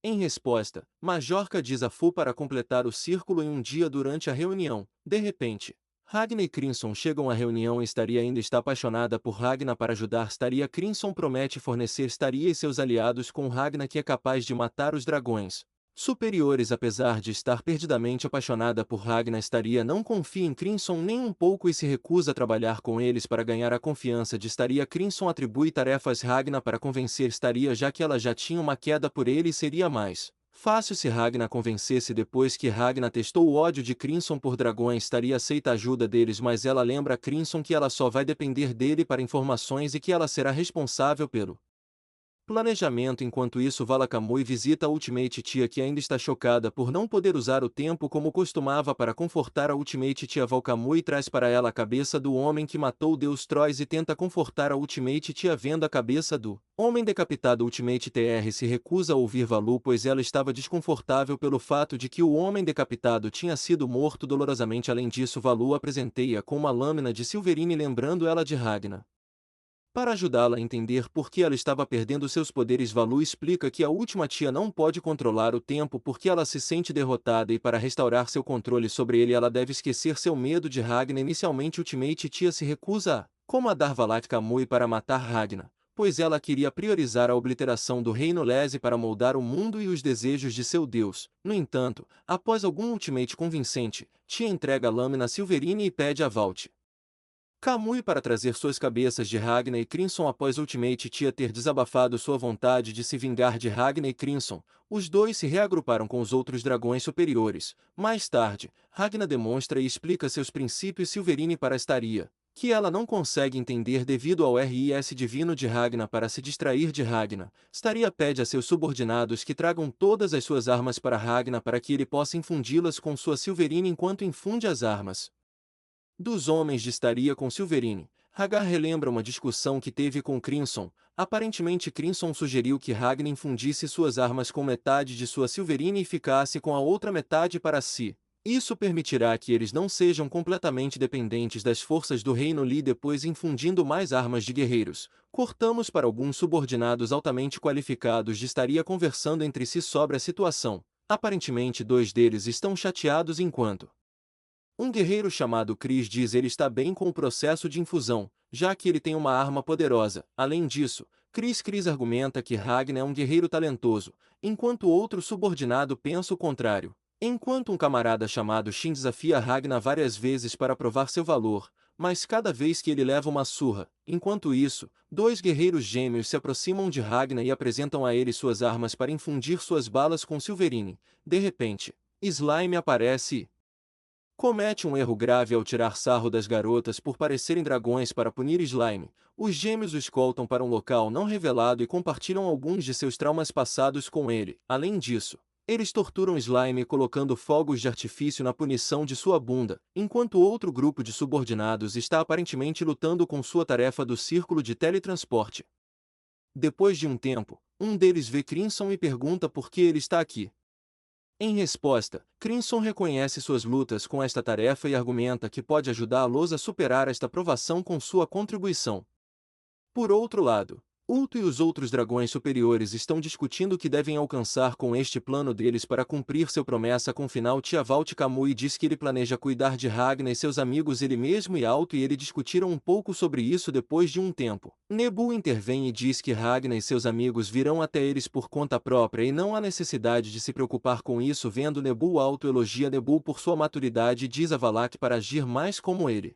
Em resposta, Majorca diz a Fu para completar o círculo em um dia durante a reunião. De repente, Ragnar e Crimson chegam à reunião e Staria ainda está apaixonada por Ragnar para ajudar Staria. Crimson promete fornecer Staria e seus aliados com Ragnar que é capaz de matar os dragões superiores apesar de estar perdidamente apaixonada por Ragnar Staria não confia em Crimson nem um pouco e se recusa a trabalhar com eles para ganhar a confiança de Staria. Crimson atribui tarefas a Ragnar para convencer Staria já que ela já tinha uma queda por ele e seria mais fácil se Ragnar convencesse depois que Ragnar testou o ódio de Crimson por dragões Staria aceita a ajuda deles mas ela lembra a Crimson que ela só vai depender dele para informações e que ela será responsável pelo planejamento. Enquanto isso Vala Kamui visita a Ultimate Tia que ainda está chocada por não poder usar o tempo como costumava para confortar a Ultimate Tia. Val Kamui traz para ela a cabeça do homem que matou o deus Trois e tenta confortar a Ultimate Tia vendo a cabeça do homem decapitado. Ultimate TR se recusa a ouvir Valu pois ela estava desconfortável pelo fato de que o homem decapitado tinha sido morto dolorosamente. Além disso Valu apresenteia com uma lâmina de Silverine lembrando ela de Ragnar. Para ajudá-la a entender por que ela estava perdendo seus poderes Valu explica que a última tia não pode controlar o tempo porque ela se sente derrotada e para restaurar seu controle sobre ele ela deve esquecer seu medo de Ragnar. Inicialmente Ultimate Tia se recusa a comandar Valat Kamui para matar Ragnar, pois ela queria priorizar a obliteração do reino Lese para moldar o mundo e os desejos de seu deus. No entanto, após algum ultimate convincente, Tia entrega a lâmina Silverine e pede a Valt Kamui para trazer suas cabeças de Ragnar e Crimson após Ultimate Tia ter desabafado sua vontade de se vingar de Ragnar e Crimson. Os dois se reagruparam com os outros dragões superiores. Mais tarde, Ragnar demonstra e explica seus princípios Silverine para Staria, que ela não consegue entender devido ao RIS divino de Ragnar para se distrair de Ragnar. Staria pede a seus subordinados que tragam todas as suas armas para Ragnar para que ele possa infundi-las com sua Silverine enquanto infunde as armas dos homens de Staria com Silverine. Hagar relembra uma discussão que teve com Crimson. Aparentemente Crimson sugeriu que Ragnar infundisse suas armas com metade de sua Silverine e ficasse com a outra metade para si. Isso permitirá que eles não sejam completamente dependentes das forças do Reino Lee depois infundindo mais armas de guerreiros. Cortamos para alguns subordinados altamente qualificados de Staria conversando entre si sobre a situação. Aparentemente dois deles estão chateados enquanto um guerreiro chamado Chris diz ele está bem com o processo de infusão, já que ele tem uma arma poderosa. Além disso, Chris argumenta que Ragnar é um guerreiro talentoso, enquanto outro subordinado pensa o contrário. Enquanto um camarada chamado Shin desafia Ragnar várias vezes para provar seu valor, mas cada vez que ele leva uma surra. Enquanto isso, dois guerreiros gêmeos se aproximam de Ragnar e apresentam a ele suas armas para infundir suas balas com Silverine. De repente, Slime aparece e comete um erro grave ao tirar sarro das garotas por parecerem dragões para punir Slime. Os gêmeos o escoltam para um local não revelado e compartilham alguns de seus traumas passados com ele. Além disso, eles torturam Slime colocando fogos de artifício na punição de sua bunda, enquanto outro grupo de subordinados está aparentemente lutando com sua tarefa do círculo de teletransporte. Depois de um tempo, um deles vê Crimson e pergunta por que ele está aqui. Em resposta, Crimson reconhece suas lutas com esta tarefa e argumenta que pode ajudá-los a superar esta provação com sua contribuição. Por outro lado, Ulto e os outros dragões superiores estão discutindo o que devem alcançar com este plano deles para cumprir sua promessa com final. Tia Valt Kamui diz que ele planeja cuidar de Ragnar e seus amigos. Ele mesmo e Alto e ele discutiram um pouco sobre isso depois de um tempo. Nebu intervém e diz que Ragnar e seus amigos virão até eles por conta própria e não há necessidade de se preocupar com isso. Vendo Nebu, Alto elogia Nebu por sua maturidade e diz a Valak para agir mais como ele.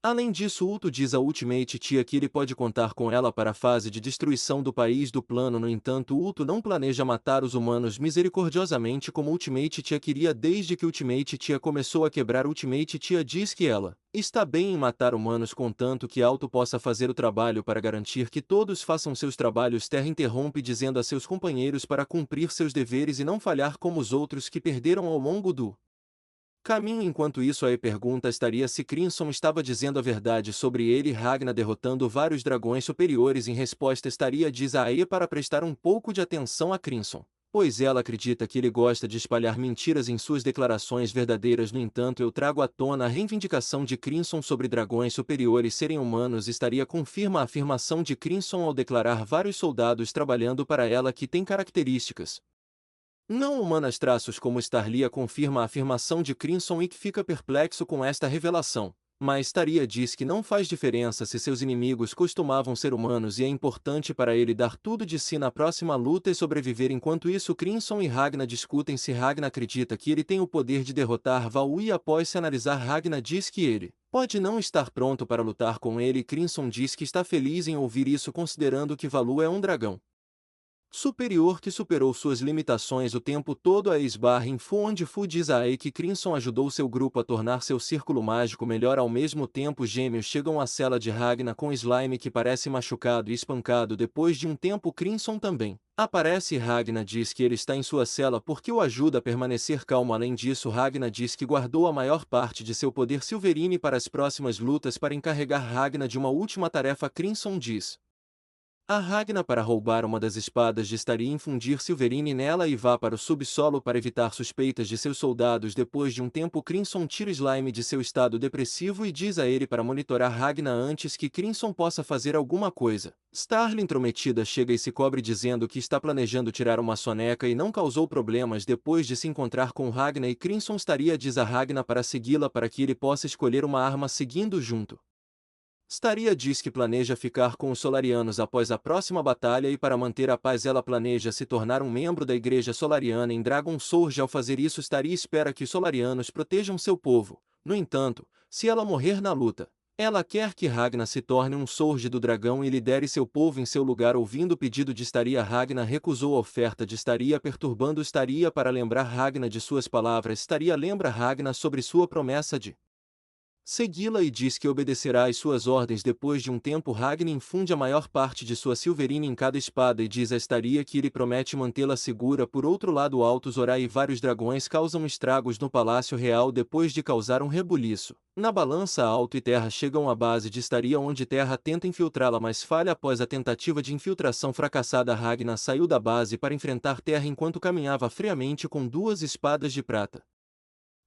Além disso, Ulto diz a Ultimate Tia que ele pode contar com ela para a fase de destruição do país do plano. No entanto, Ulto não planeja matar os humanos misericordiosamente como Ultimate Tia queria desde que Ultimate Tia começou a quebrar. Ultimate Tia diz que ela está bem em matar humanos contanto que Alto possa fazer o trabalho para garantir que todos façam seus trabalhos. Terra interrompe dizendo a seus companheiros para cumprir seus deveres e não falhar como os outros que perderam ao longo do caminho. Enquanto isso, a pergunta estaria se Crimson estava dizendo a verdade sobre ele e Ragnar derrotando vários dragões superiores. Em resposta, estaria diz a Ae para prestar um pouco de atenção a Crimson, pois ela acredita que ele gosta de espalhar mentiras em suas declarações verdadeiras. No entanto, eu trago à tona a reivindicação de Crimson sobre dragões superiores serem humanos. Estaria confirma a afirmação de Crimson ao declarar vários soldados trabalhando para ela que têm características não humanas. Traços como Starlia confirma a afirmação de Crimson e que fica perplexo com esta revelação. Mas Staria diz que não faz diferença se seus inimigos costumavam ser humanos e é importante para ele dar tudo de si na próxima luta e sobreviver. Enquanto isso, Crimson e Ragnar discutem se Ragnar acredita que ele tem o poder de derrotar Val e após se analisar Ragnar diz que ele pode não estar pronto para lutar com ele. Crimson diz que está feliz em ouvir isso considerando que Valu é um dragão superior que superou suas limitações o tempo todo. A esbarra em Fu onde Fu diz a Ae que Crimson ajudou seu grupo a tornar seu círculo mágico melhor. Ao mesmo tempo, os gêmeos chegam à cela de Ragnar com Slime que parece machucado e espancado. Depois de um tempo, Crimson também aparece e Ragnar diz que ele está em sua cela porque o ajuda a permanecer calmo. Além disso, Ragnar diz que guardou a maior parte de seu poder Silverine para as próximas lutas para encarregar Ragnar de uma última tarefa. Crimson diz a Ragnar para roubar uma das espadas de Staria e infundir Silverine nela e vá para o subsolo para evitar suspeitas de seus soldados. Depois de um tempo, Crimson tira Slime de seu estado depressivo e diz a ele para monitorar Ragnar antes que Crimson possa fazer alguma coisa. Starly intrometida chega e se cobre dizendo que está planejando tirar uma soneca e não causou problemas depois de se encontrar com Ragnar e Crimson. Staria diz a Ragnar para segui-la para que ele possa escolher uma arma seguindo junto. Staria diz que planeja ficar com os Solarianos após a próxima batalha e para manter a paz ela planeja se tornar um membro da Igreja Solariana em Dragon Surge. Ao fazer isso, Staria espera que os Solarianos protejam seu povo. No entanto, se ela morrer na luta, Ela quer que Ragnar se torne um Sorge do dragão e lidere seu povo em seu lugar. Ouvindo o pedido de Staria, Ragnar recusou a oferta de Staria, perturbando Staria para lembrar Ragnar de suas palavras. Staria lembra Ragnar sobre sua promessa de segui-la e diz que obedecerá às suas ordens. Depois de um tempo, Ragnar infunde a maior parte de sua silverina em cada espada e diz a Staria que ele promete mantê-la segura. Por outro lado, Altos Horai e vários dragões causam estragos no Palácio Real depois de causar um rebuliço. Na balança, Alto e Terra chegam à base de Staria, onde Terra tenta infiltrá-la, mas falha. Após a tentativa de infiltração fracassada, Ragnar saiu da base para enfrentar Terra enquanto caminhava friamente com duas espadas de prata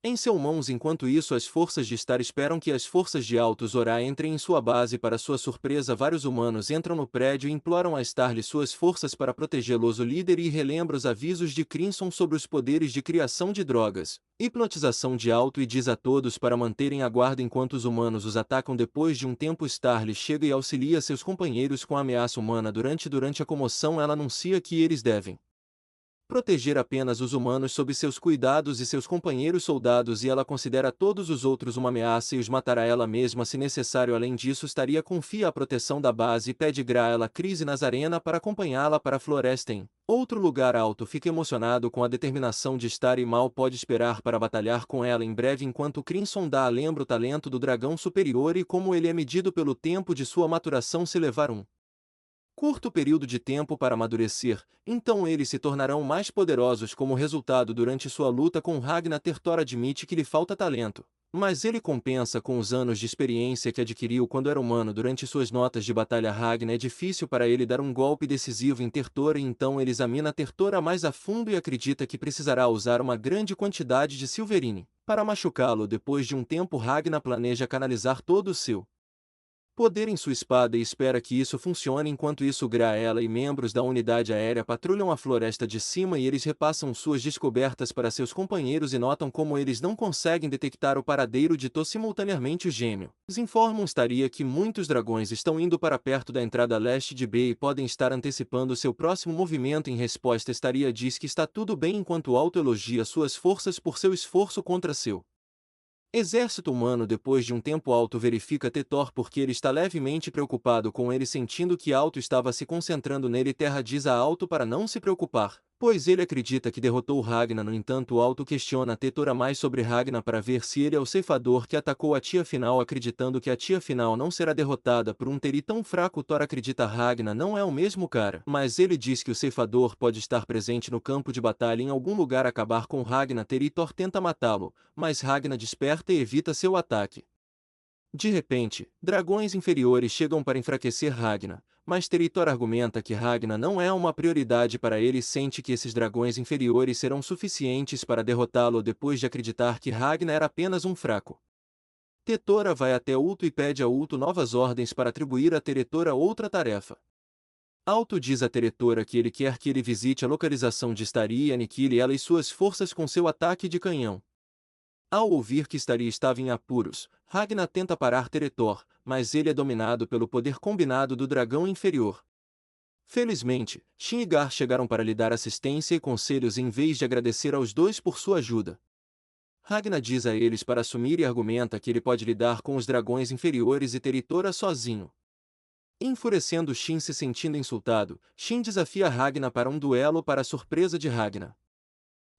em seus mãos. Enquanto isso, as forças de Star esperam que as forças de Altos Horai entrem em sua base. Para sua surpresa, vários humanos entram no prédio e imploram a Star-lhe suas forças para protegê-los. O líder e relembra os avisos de Crimson sobre os poderes de criação de drogas, hipnotização de Alto, e diz a todos para manterem a guarda enquanto os humanos os atacam. Depois de um tempo, Star-lhe chega e auxilia seus companheiros com a ameaça humana. Durante a comoção, ela anuncia que eles devem proteger apenas os humanos sob seus cuidados e seus companheiros soldados, e ela considera todos os outros uma ameaça e os matará ela mesma se necessário. Além disso, Staria confia a proteção da base e pede Gra ela Crise Nazarena para acompanhá-la para a floresta em outro lugar. Alto fica emocionado com a determinação de Star e mal pode esperar para batalhar com ela em breve. Enquanto Crimson dá a lembra o talento do dragão superior e como ele é medido pelo tempo de sua maturação. Se levar um curto período de tempo para amadurecer, então eles se tornarão mais poderosos como resultado. Durante sua luta com Ragnar, Tertor admite que lhe falta talento, mas ele compensa com os anos de experiência que adquiriu quando era humano. Durante suas notas de batalha, Ragnar é difícil para ele dar um golpe decisivo em Tertor, e então ele examina Tertor mais a fundo e acredita que precisará usar uma grande quantidade de Silverine para machucá-lo. Depois de um tempo, Ragnar planeja canalizar todo o seu poder em sua espada e espera que isso funcione. Enquanto isso, Graela e membros da unidade aérea patrulham a floresta de cima e eles repassam suas descobertas para seus companheiros e notam como eles não conseguem detectar o paradeiro de Tô. Simultaneamente, os gêmeos informam Staria que muitos dragões estão indo para perto da entrada leste de B e podem estar antecipando seu próximo movimento. Em resposta, Staria diz que está tudo bem, enquanto Alto elogia suas forças por seu esforço contra seu exército humano. Depois de um tempo, Alto verifica Tetor porque ele está levemente preocupado com ele, sentindo que Alto estava se concentrando nele. Terra diz a Alto para não se preocupar, pois ele acredita que derrotou Ragnar. No entanto, Alto questiona Tetora mais sobre Ragnar para ver se ele é o ceifador que atacou a tia final. Acreditando que a tia final não será derrotada por um Teri tão fraco, Thor acredita Ragnar não é o mesmo cara, mas ele diz que o ceifador pode estar presente no campo de batalha em algum lugar. Acabar com Ragnar, Teri Thor tenta matá-lo, mas Ragnar desperta e evita seu ataque. De repente, dragões inferiores chegam para enfraquecer Ragnar, mas Teritor argumenta que Ragnar não é uma prioridade para ele e sente que esses dragões inferiores serão suficientes para derrotá-lo. Depois de acreditar que Ragnar era apenas um fraco, Tetora vai até Ulto e pede a Ulto novas ordens para atribuir a Teretora outra tarefa. Alto diz a Teretora que ele quer que ele visite a localização de Staria e aniquile ela e suas forças com seu ataque de canhão. Ao ouvir que Staria estava em apuros, Ragnar tenta parar Teretor, mas ele é dominado pelo poder combinado do dragão inferior. Felizmente, Shin e Gar chegaram para lhe dar assistência e conselhos em vez de agradecer aos dois por sua ajuda. Ragnar diz a eles para assumir e argumenta que ele pode lidar com os dragões inferiores e Teritora sozinho. Enfurecendo Shin, se sentindo insultado, Shin desafia Ragnar para um duelo. Para a surpresa de Ragnar,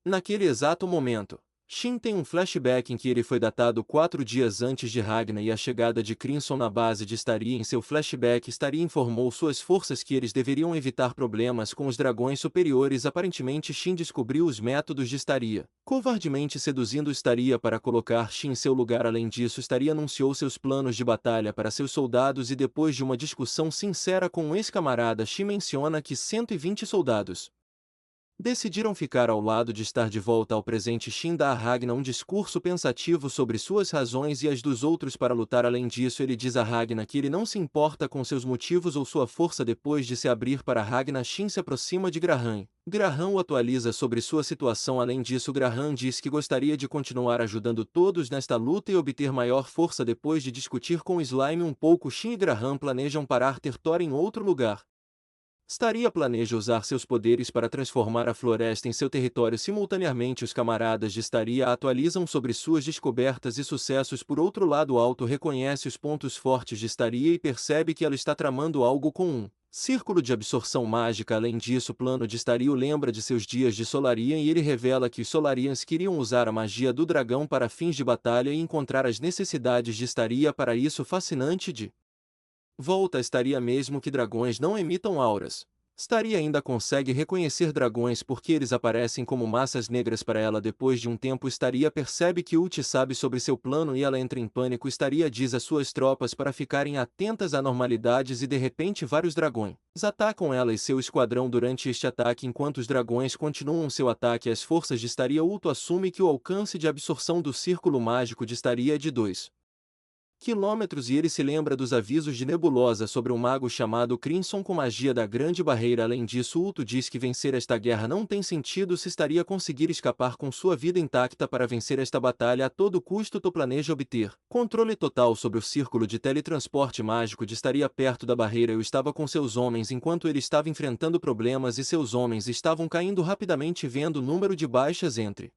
naquele exato momento, Shin tem um flashback em que ele foi datado 4 dias antes de Ragnar e a chegada de Crimson na base de Staria. Em seu flashback, Staria informou suas forças que eles deveriam evitar problemas com os dragões superiores. Aparentemente, Shin descobriu os métodos de Staria, covardemente seduzindo Staria para colocar Shin em seu lugar. Além disso, Staria anunciou seus planos de batalha para seus soldados e depois de uma discussão sincera com um ex-camarada, Shin menciona que 120 soldados decidiram ficar ao lado de Star. De volta ao presente, Shin dá a Ragnar um discurso pensativo sobre suas razões e as dos outros para lutar. Além disso, ele diz a Ragnar que ele não se importa com seus motivos ou sua força. Depois de se abrir para Ragnar, Shin se aproxima de Graham. Graham o atualiza sobre sua situação. Além disso, Graham diz que gostaria de continuar ajudando todos nesta luta e obter maior força. Depois de discutir com Slime um pouco, Shin e Graham planejam parar Tertor em outro lugar. Staria planeja usar seus poderes para transformar a floresta em seu território simultaneamente. Os camaradas de Staria atualizam sobre suas descobertas e sucessos. Por outro lado, Alto reconhece os pontos fortes de Staria e percebe que ela está tramando algo com um círculo de absorção mágica. Além disso, o plano de Staria o lembra de seus dias de Solarian e ele revela que os Solarians queriam usar a magia do dragão para fins de batalha e encontrar as necessidades de Staria para isso. Fascinante de volta. Estaria mesmo que dragões não emitam auras. Staria ainda consegue reconhecer dragões porque eles aparecem como massas negras para ela. Depois de um tempo, Staria percebe que Uchi sabe sobre seu plano e ela entra em pânico. Staria diz às suas tropas para ficarem atentas a anormalidades e de repente vários dragões atacam ela e seu esquadrão. Durante este ataque, enquanto os dragões continuam seu ataque às forças de Staria, Ulto assume que o alcance de absorção do círculo mágico de Staria é de 2 quilômetros e ele se lembra dos avisos de Nebulosa sobre um mago chamado Crimson com magia da Grande Barreira. Além disso, Ulto diz que vencer esta guerra não tem sentido se Staria conseguir escapar com sua vida intacta. Para vencer esta batalha a todo custo, Ulto planeja obter controle total sobre o círculo de teletransporte mágico de Staria perto da barreira. Eu estava com seus homens enquanto ele estava enfrentando problemas e seus homens estavam caindo rapidamente. Vendo o número de baixas entre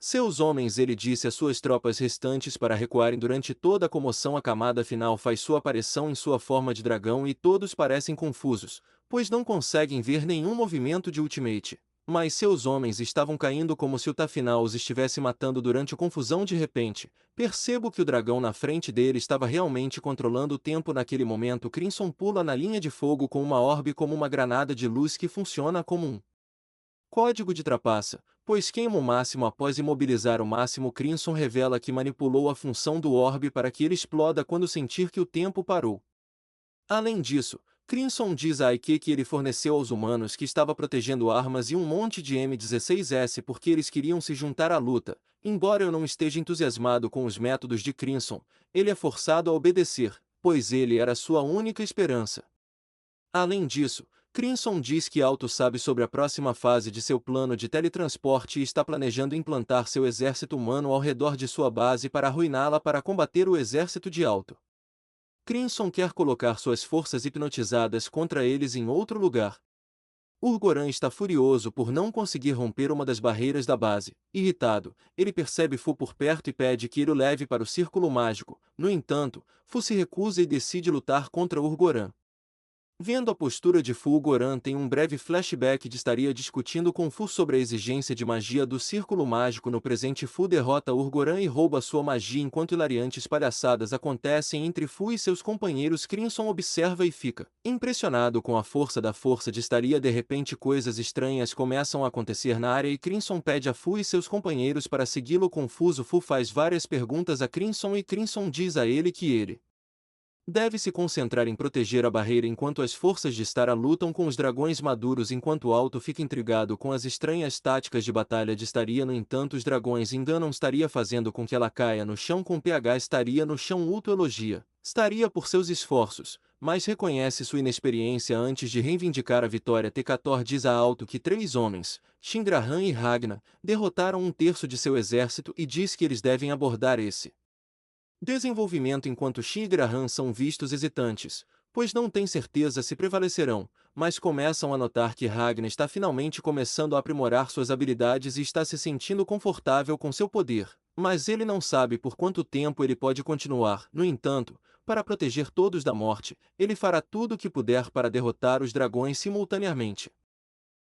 seus homens, ele disse às suas tropas restantes para recuarem. Durante toda a comoção, a camada final faz sua aparição em sua forma de dragão e todos parecem confusos, pois não conseguem ver nenhum movimento de Ultimate. Mas seus homens estavam caindo como se o Tá final os estivesse matando. Durante a confusão, de repente, percebo que o dragão na frente dele estava realmente controlando o tempo. Naquele momento, Crimson pula na linha de fogo com uma orbe como uma granada de luz que funciona como um código de trapaça, pois queima o máximo após imobilizar o máximo. Crimson revela que manipulou a função do orbe para que ele exploda quando sentir que o tempo parou. Além disso, Crimson diz a Ike que ele forneceu aos humanos que estava protegendo armas e um monte de M16S porque eles queriam se juntar à luta. Embora eu não esteja entusiasmado com os métodos de Crimson, ele é forçado a obedecer, pois ele era sua única esperança. Além disso, Crimson diz que Alto sabe sobre a próxima fase de seu plano de teletransporte e está planejando implantar seu exército humano ao redor de sua base para arruiná-la para combater o exército de Alto. Crimson quer colocar suas forças hipnotizadas contra eles em outro lugar. Urgoran está furioso por não conseguir romper uma das barreiras da base. Irritado, ele percebe Fu por perto e pede que ele o leve para o círculo mágico. No entanto, Fu se recusa e decide lutar contra Urgoran. Vendo a postura de Fu, Goran tem um breve flashback de estaria discutindo com Fu sobre a exigência de magia do círculo mágico. No presente, Fu derrota Urgoran e rouba sua magia enquanto hilariantes palhaçadas acontecem entre Fu e seus companheiros. Crimson observa e fica impressionado com a força de estaria. De repente, coisas estranhas começam a acontecer na área e Crimson pede a Fu e seus companheiros para segui-lo. Confuso, Fu faz várias perguntas a Crimson e Crimson diz a ele que ele deve se concentrar em proteger a barreira enquanto as forças de Stara lutam com os dragões maduros. Enquanto Alto fica intrigado com as estranhas táticas de batalha de Staria. No entanto, os dragões enganam Staria fazendo com que ela caia no chão com PH. Staria no chão. Ulto elogia Staria por seus esforços, mas reconhece sua inexperiência antes de reivindicar a vitória. Tekator diz a Alto que 3 homens, Shindrahan e Ragna, derrotaram um terço de seu exército e diz que eles devem abordar esse desenvolvimento enquanto Shin e Graham são vistos hesitantes, pois não têm certeza se prevalecerão, mas começam a notar que Ragnar está finalmente começando a aprimorar suas habilidades e está se sentindo confortável com seu poder, mas ele não sabe por quanto tempo ele pode continuar. No entanto, para proteger todos da morte, ele fará tudo o que puder para derrotar os dragões simultaneamente.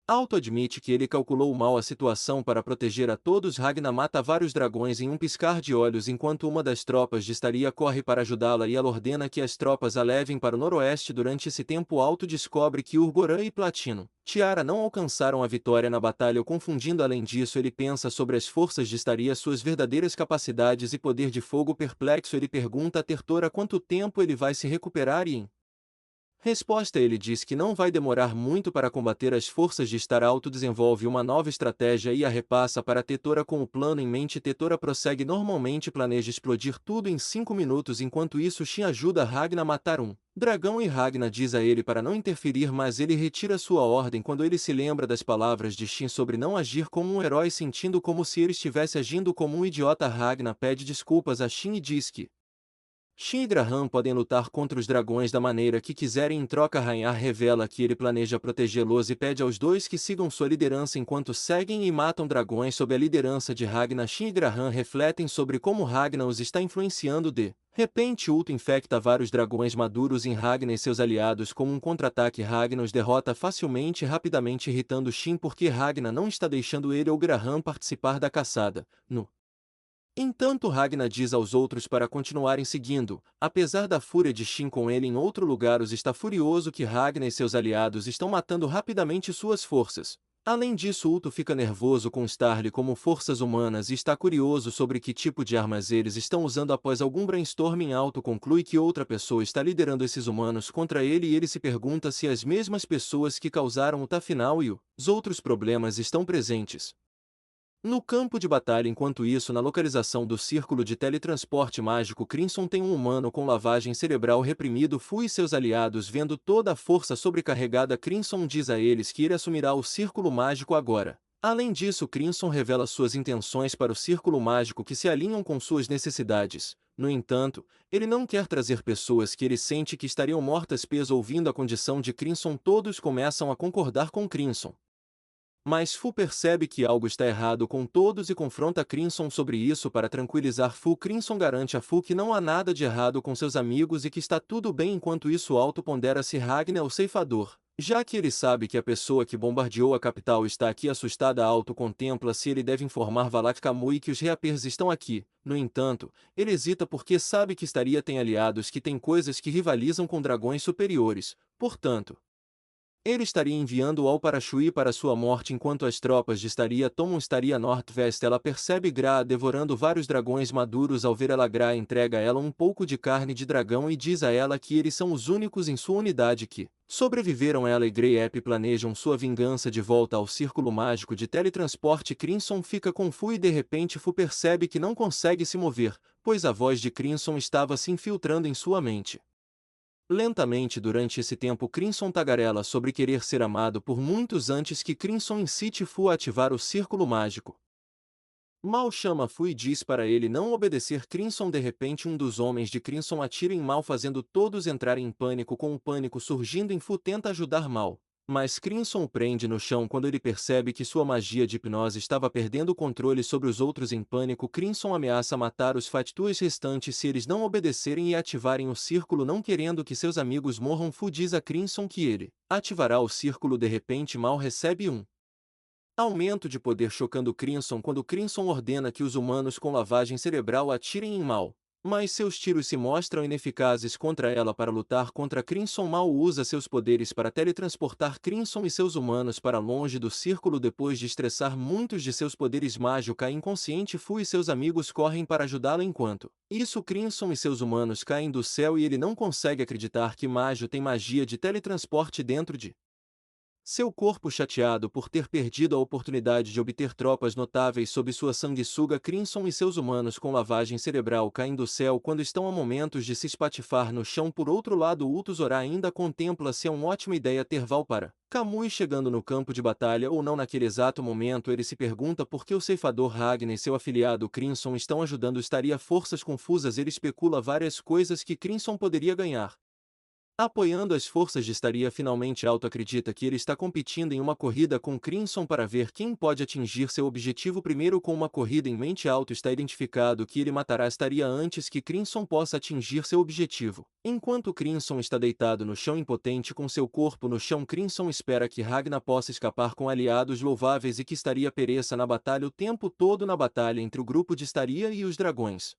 Alto admite que ele calculou mal a situação para proteger a todos. Ragnar mata vários dragões em um piscar de olhos enquanto uma das tropas de Staria corre para ajudá-la e ela ordena que as tropas a levem para o noroeste. Durante esse tempo, Alto descobre que Urgoran e Platino Tiara não alcançaram a vitória na batalha o confundindo. Além disso, ele pensa sobre as forças de Staria, suas verdadeiras capacidades e poder de fogo. Perplexo, ele pergunta a Tertora quanto tempo ele vai se recuperar e em resposta, ele diz que não vai demorar muito para combater as forças de Star. Alto desenvolve uma nova estratégia e a repassa para Tetora com o plano em mente. Tetora prossegue normalmente e planeja explodir tudo em 5 minutos. Enquanto isso, Shin ajuda Ragnar a matar um dragão e Ragnar diz a ele para não interferir, mas ele retira sua ordem quando ele se lembra das palavras de Shin sobre não agir como um herói, sentindo como se ele estivesse agindo como um idiota. Ragnar pede desculpas a Shin e diz que Shin e Graham podem lutar contra os dragões da maneira que quiserem. Em troca, Ragnar revela que ele planeja protegê-los e pede aos dois que sigam sua liderança enquanto seguem e matam dragões sob a liderança de Ragnar. Shin e Graham refletem sobre como Ragnar os está influenciando. De repente, Ulto infecta vários dragões maduros em Ragnar e seus aliados. Como um contra-ataque, Ragnar os derrota facilmente e rapidamente, irritando Shin porque Ragnar não está deixando ele ou Graham participar da caçada. No entanto, Ragnar diz aos outros para continuarem seguindo. Apesar da fúria de Shin com ele em outro lugar, os está furioso que Ragnar e seus aliados estão matando rapidamente suas forças. Além disso, Ulto fica nervoso com Starly como forças humanas e está curioso sobre que tipo de armas eles estão usando. Após algum brainstorming, Alto conclui que outra pessoa está liderando esses humanos contra ele e ele se pergunta se as mesmas pessoas que causaram o tá final e os outros problemas estão presentes no campo de batalha. Enquanto isso, na localização do círculo de teletransporte mágico, Crimson tem um humano com lavagem cerebral reprimido. Fu e seus aliados, vendo toda a força sobrecarregada, Crimson diz a eles que ele assumirá o círculo mágico agora. Além disso, Crimson revela suas intenções para o círculo mágico que se alinham com suas necessidades. No entanto, ele não quer trazer pessoas que ele sente que estariam mortas. Peso ouvindo a condição de Crimson, todos começam a concordar com Crimson. Mas Fu percebe que algo está errado com todos e confronta Crimson sobre isso. Para tranquilizar Fu, Crimson garante a Fu que não há nada de errado com seus amigos e que está tudo bem. Enquanto isso, Alto pondera-se Ragnar, o ceifador. Já que ele sabe que a pessoa que bombardeou a capital está aqui assustada, Alto contempla se ele deve informar Valak Kamui que os Reapers estão aqui. No entanto, ele hesita porque sabe que Staria tem aliados que têm coisas que rivalizam com dragões superiores. Portanto, ele estaria enviando-o para Shui para sua morte. Enquanto as tropas de Staria tomam Staria Northwest, ela percebe Gra devorando vários dragões maduros. Ao ver ela, Gra entrega a ela um pouco de carne de dragão e diz a ela que eles são os únicos em sua unidade que sobreviveram. Ela e Grey Ape planejam sua vingança. De volta ao círculo mágico de teletransporte, Crimson fica com Fu e de repente Fu percebe que não consegue se mover, pois a voz de Crimson estava se infiltrando em sua mente. Lentamente, durante esse tempo, Crimson tagarela sobre querer ser amado por muitos antes que Crimson incite Fu a ativar o círculo mágico. Mal chama Fu e diz para ele não obedecer Crimson. De repente, um dos homens de Crimson atira em Mal, fazendo todos entrarem em pânico. Com o pânico surgindo em Fu, tenta ajudar Mal, mas Crimson o prende no chão. Quando ele percebe que sua magia de hipnose estava perdendo o controle sobre os outros, em pânico, Crimson ameaça matar os Fatuas restantes se eles não obedecerem e ativarem o círculo. Não querendo que seus amigos morram, Fu diz a Crimson que ele ativará o círculo. De repente, Mal recebe um aumento de poder, chocando Crimson quando Crimson ordena que os humanos com lavagem cerebral atirem em Mal. Mas seus tiros se mostram ineficazes contra ela. Para lutar contra Crimson, Mal usa seus poderes para teletransportar Crimson e seus humanos para longe do círculo. Depois de estressar muitos de seus poderes, Mágio cai inconsciente. Fu e seus amigos correm para ajudá-lo. Enquanto isso, Crimson e seus humanos caem do céu e ele não consegue acreditar que Mágio tem magia de teletransporte dentro de seu corpo. Chateado por ter perdido a oportunidade de obter tropas notáveis sob sua sanguessuga, Crimson e seus humanos com lavagem cerebral caem do céu quando estão a momentos de se espatifar no chão. Por outro lado, Ulto Zora ainda contempla se é uma ótima ideia ter Val para Kamui chegando no campo de batalha ou não. Naquele exato momento, ele se pergunta por que o ceifador Ragnar e seu afiliado Crimson estão ajudando. Estaria forças confusas. Ele especula várias coisas que Crimson poderia ganhar apoiando as forças de Staria. Finalmente, Alto acredita que ele está competindo em uma corrida com Crimson para ver quem pode atingir seu objetivo primeiro. Com uma corrida em mente, Alto está identificado que ele matará Staria antes que Crimson possa atingir seu objetivo. Enquanto Crimson está deitado no chão impotente com seu corpo no chão, Crimson espera que Ragnar possa escapar com aliados louváveis e que Staria pereça na batalha o tempo todo. Na batalha entre o grupo de Staria e os dragões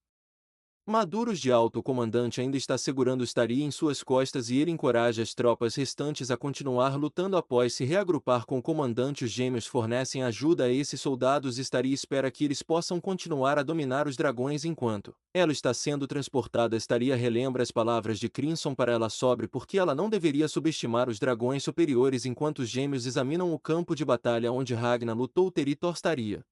maduros de Alto, o comandante ainda está segurando Staria em suas costas e ele encoraja as tropas restantes a continuar lutando. Após se reagrupar com o comandante, os gêmeos fornecem ajuda a esses soldados. Staria espera que eles possam continuar a dominar os dragões enquanto ela está sendo transportada. Staria relembra as palavras de Crimson para ela sobre porque ela não deveria subestimar os dragões superiores. Enquanto os gêmeos examinam o campo de batalha onde Ragnar lutou, Teritor Staria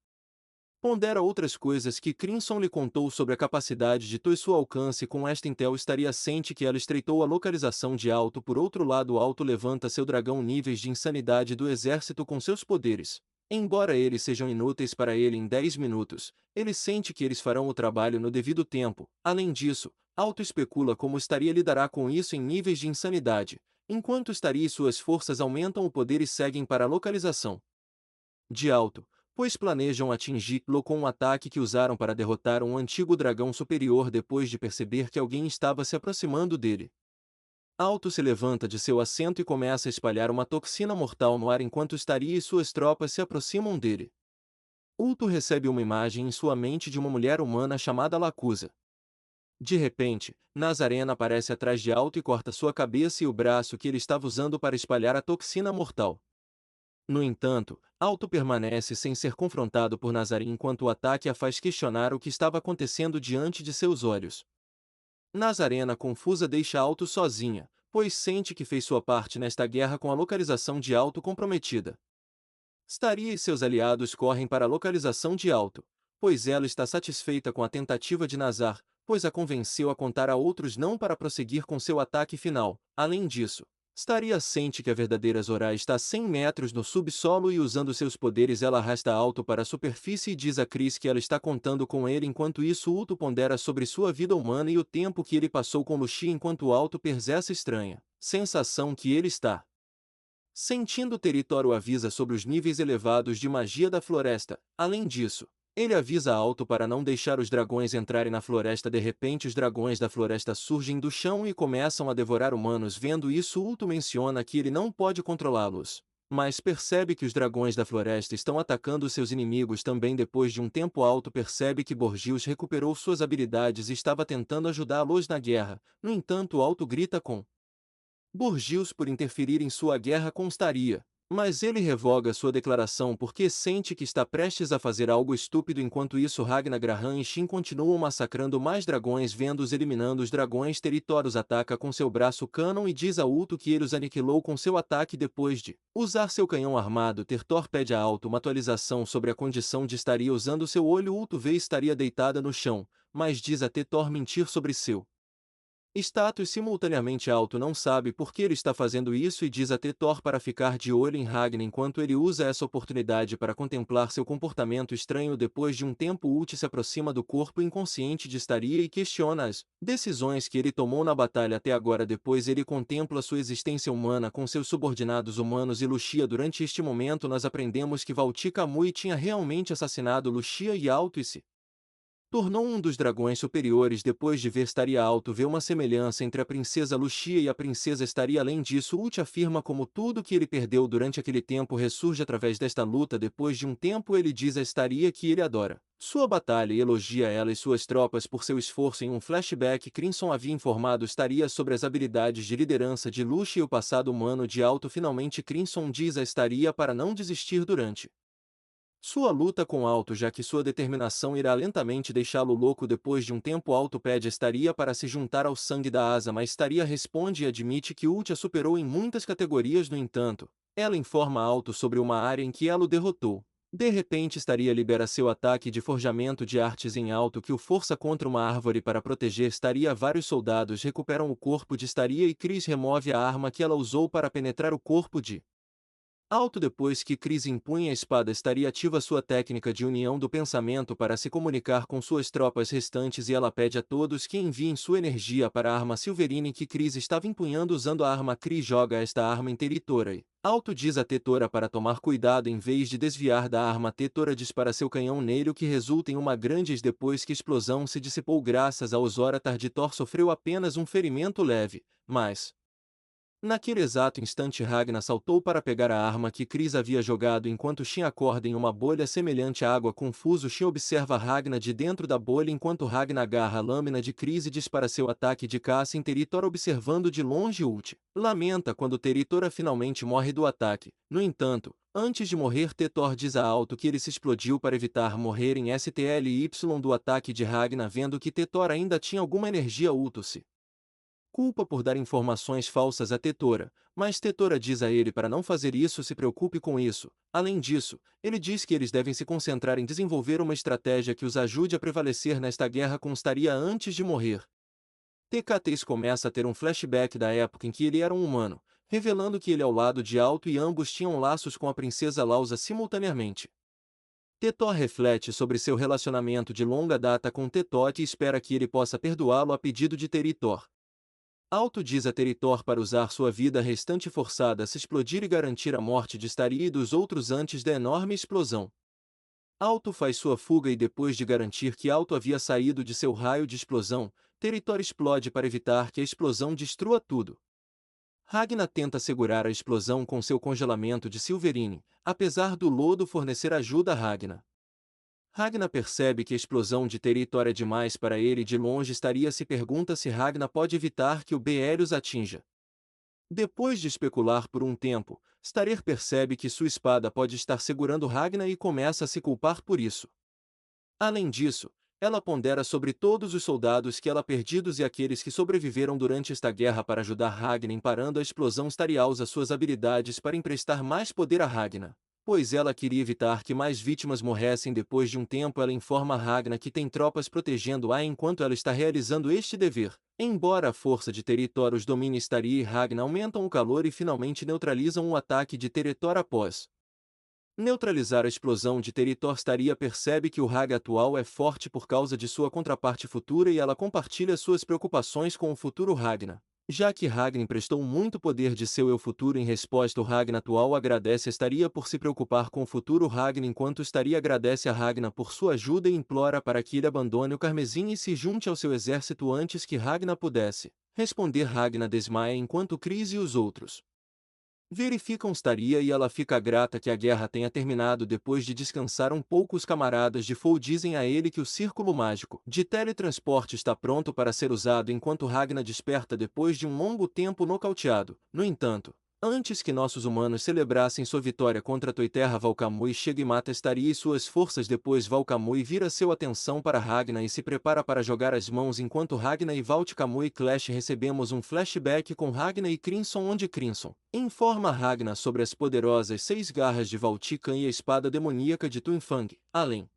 pondera outras coisas que Crimson lhe contou sobre a capacidade de Toy sua alcance. Com esta intel, Staria sente que ela estreitou a localização de Alto. Por outro lado, Alto levanta seu dragão níveis de insanidade do exército com seus poderes. Embora eles sejam inúteis para ele em 10 minutos, ele sente que eles farão o trabalho no devido tempo. Além disso, Alto especula como estaria lidará com isso em níveis de insanidade, enquanto estaria e suas forças aumentam o poder e seguem para a localização de Alto, pois planejam atingi-lo com um ataque que usaram para derrotar um antigo dragão superior depois de perceber que alguém estava se aproximando dele. Alto se levanta de seu assento e começa a espalhar uma toxina mortal no ar enquanto estaria e suas tropas se aproximam dele. Ulto recebe uma imagem em sua mente de uma mulher humana chamada Lacusa. De repente, Nazarena aparece atrás de Alto e corta sua cabeça e o braço que ele estava usando para espalhar a toxina mortal. No entanto, Alto permanece sem ser confrontado por Nazaré enquanto o ataque a faz questionar o que estava acontecendo diante de seus olhos. Nazarena confusa deixa Alto sozinha, pois sente que fez sua parte nesta guerra com a localização de Alto comprometida. Staria e seus aliados correm para a localização de Alto, pois ela está satisfeita com a tentativa de Nazar, pois a convenceu a contar a outros não para prosseguir com seu ataque final. Além disso, Staria sente que a verdadeira Zora está a 100 metros no subsolo e usando seus poderes ela arrasta Alto para a superfície e diz a Chris que ela está contando com ele enquanto isso Ulto pondera sobre sua vida humana e o tempo que ele passou com Lucia enquanto Alto perde essa estranha sensação que ele está sentindo. Território avisa sobre os níveis elevados de magia da floresta. Além disso, ele avisa Alto para não deixar os dragões entrarem na floresta. De repente os dragões da floresta surgem do chão e começam a devorar humanos. Vendo isso Ulto menciona que ele não pode controlá-los, mas percebe que os dragões da floresta estão atacando seus inimigos também. Depois de um tempo Alto percebe que Borgios recuperou suas habilidades e estava tentando ajudá-los na guerra. No entanto Alto grita com Borgios por interferir em sua guerra com Staria, mas ele revoga sua declaração porque sente que está prestes a fazer algo estúpido. Enquanto isso Ragnar Graham e Shin continuam massacrando mais dragões. Vendo-os eliminando os dragões, Territórios ataca com seu braço Canon e diz a Ulto que ele os aniquilou com seu ataque. Depois de usar seu canhão armado, Territor pede a Alto uma atualização sobre a condição de Staria usando seu olho. Ulto vê Staria deitada no chão, mas diz a Territor mentir sobre seu status. Simultaneamente Alto não sabe por que ele está fazendo isso e diz a Thor para ficar de olho em Ragnar enquanto ele usa essa oportunidade para contemplar seu comportamento estranho. Depois de um tempo Ult se aproxima do corpo inconsciente de Staria e questiona as decisões que ele tomou na batalha até agora. Depois ele contempla sua existência humana com seus subordinados humanos e Lucia. Durante este momento nós aprendemos que Valti Kamui tinha realmente assassinado Lucia e Alto e se tornou um dos dragões superiores. Depois de ver Staria, Alto vê uma semelhança entre a princesa Lucia e a princesa Staria. Além disso Ult afirma como tudo que ele perdeu durante aquele tempo ressurge através desta luta. Depois de um tempo ele diz a Staria que ele adora sua batalha e elogia ela e suas tropas por seu esforço. Em um flashback Crimson havia informado Staria sobre as habilidades de liderança de Lucia e o passado humano de Alto. Finalmente Crimson diz a Staria para não desistir durante sua luta com Alto, já que sua determinação irá lentamente deixá-lo louco. Depois de um tempo Alto pede a Staria para se juntar ao sangue da asa, mas Staria responde e admite que Ult a superou em muitas categorias. No entanto, ela informa Alto sobre uma área em que ela o derrotou. De repente Staria libera seu ataque de forjamento de artes em Alto que o força contra uma árvore para proteger Staria. Vários soldados recuperam o corpo de Staria e Chris remove a arma que ela usou para penetrar o corpo de Alto. Depois que Chris empunha a espada, Staria ativa sua técnica de união do pensamento para se comunicar com suas tropas restantes e ela pede a todos que enviem sua energia para a arma Silverine que Chris estava empunhando. Usando a arma, Chris joga esta arma em Territora e Alto diz a Tetora para tomar cuidado em vez de desviar da arma. Tetora dispara seu canhão nele, o que resulta em uma grande depois que a explosão se dissipou graças ao Zoratar. Thor sofreu apenas um ferimento leve, mas naquele exato instante Ragnar saltou para pegar a arma que Chris havia jogado enquanto Shin acorda em uma bolha semelhante à água. Confuso, Shin observa Ragnar de dentro da bolha enquanto Ragnar agarra a lâmina de Chris e dispara seu ataque de caça em Territor. Observando de longe Ult lamenta quando Territora finalmente morre do ataque. No entanto, antes de morrer Thor diz a Alto que ele se explodiu para evitar morrer em STLY do ataque de Ragnar. Vendo que Thor ainda tinha alguma energia, Ulto se culpa por dar informações falsas a Tetora, mas Tetora diz a ele para não fazer isso. Se preocupe com isso. Além disso, ele diz que eles devem se concentrar em desenvolver uma estratégia que os ajude a prevalecer nesta guerra com Staria antes de morrer. TKTs começa a ter um flashback da época em que ele era um humano, revelando que ele ao lado de Alto e ambos tinham laços com a princesa Lausa simultaneamente. Tetor reflete sobre seu relacionamento de longa data com Tetot e espera que ele possa perdoá-lo a pedido de Teritor. Alto diz a Teritor para usar sua vida restante forçada a se explodir e garantir a morte de Starry e dos outros antes da enorme explosão. Alto faz sua fuga e depois de garantir que Alto havia saído de seu raio de explosão, Teritor explode para evitar que a explosão destrua tudo. Ragna tenta segurar a explosão com seu congelamento de Silverine, apesar do lodo fornecer ajuda a Ragna. Ragna percebe que a explosão de Teritor é demais para ele e de longe estaria se pergunta se Ragna pode evitar que o Beerus atinja. Depois de especular por um tempo, Starir percebe que sua espada pode estar segurando Ragna e começa a se culpar por isso. Além disso, ela pondera sobre todos os soldados que ela perdidos e aqueles que sobreviveram durante esta guerra para ajudar Ragna em parando a explosão. Staria usa suas habilidades para emprestar mais poder a Ragna, pois ela queria evitar que mais vítimas morressem. Depois de um tempo ela informa a Ragna que tem tropas protegendo-a enquanto ela está realizando este dever. Embora a força de Teritor os domine, Staria e Ragna aumentam o calor e finalmente neutralizam o ataque de Teritor após neutralizar a explosão de Teritor. Staria percebe que o Rag atual é forte por causa de sua contraparte futura e ela compartilha suas preocupações com o futuro Ragna. Já que Ragna emprestou muito poder de seu eu futuro em resposta, o Ragna atual agradece a Staria por se preocupar com o futuro Ragna, enquanto Staria agradece a Ragna por sua ajuda e implora para que ele abandone o Carmesim e se junte ao seu exército antes que Ragna pudesse responder. Ragna desmaia enquanto Chris e os outros verificam Staria e ela fica grata que a guerra tenha terminado. Depois de descansar um pouco, os camaradas de Foe dizem a ele que o círculo mágico de teletransporte está pronto para ser usado enquanto Ragna desperta depois de um longo tempo nocauteado. No entanto, antes que nossos humanos celebrassem sua vitória contra Toiterra, Valkamui chega e mata Staria e suas forças. Depois Valkamui vira sua atenção para Ragna e se prepara para jogar as mãos enquanto Ragna e Valkamui clash. Recebemos um flashback com Ragna e Crimson onde Crimson informa Ragna sobre as poderosas 6 garras de Valtikan e a espada demoníaca de Tuinfang. Além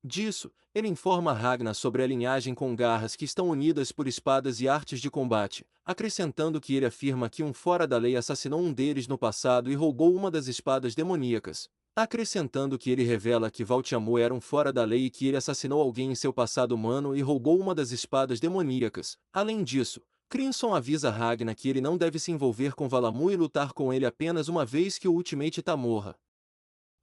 disso, ele informa Ragna sobre a linhagem com garras que estão unidas por espadas e artes de combate, acrescentando que ele afirma que um fora da lei assassinou um deles no passado e roubou uma das espadas demoníacas, acrescentando que ele revela que Valtiamu era um fora da lei e que ele assassinou alguém em seu passado humano e roubou uma das espadas demoníacas. Além disso, Crimson avisa Ragna que ele não deve se envolver com Valamu e lutar com ele apenas uma vez que o Ultimate tá morra.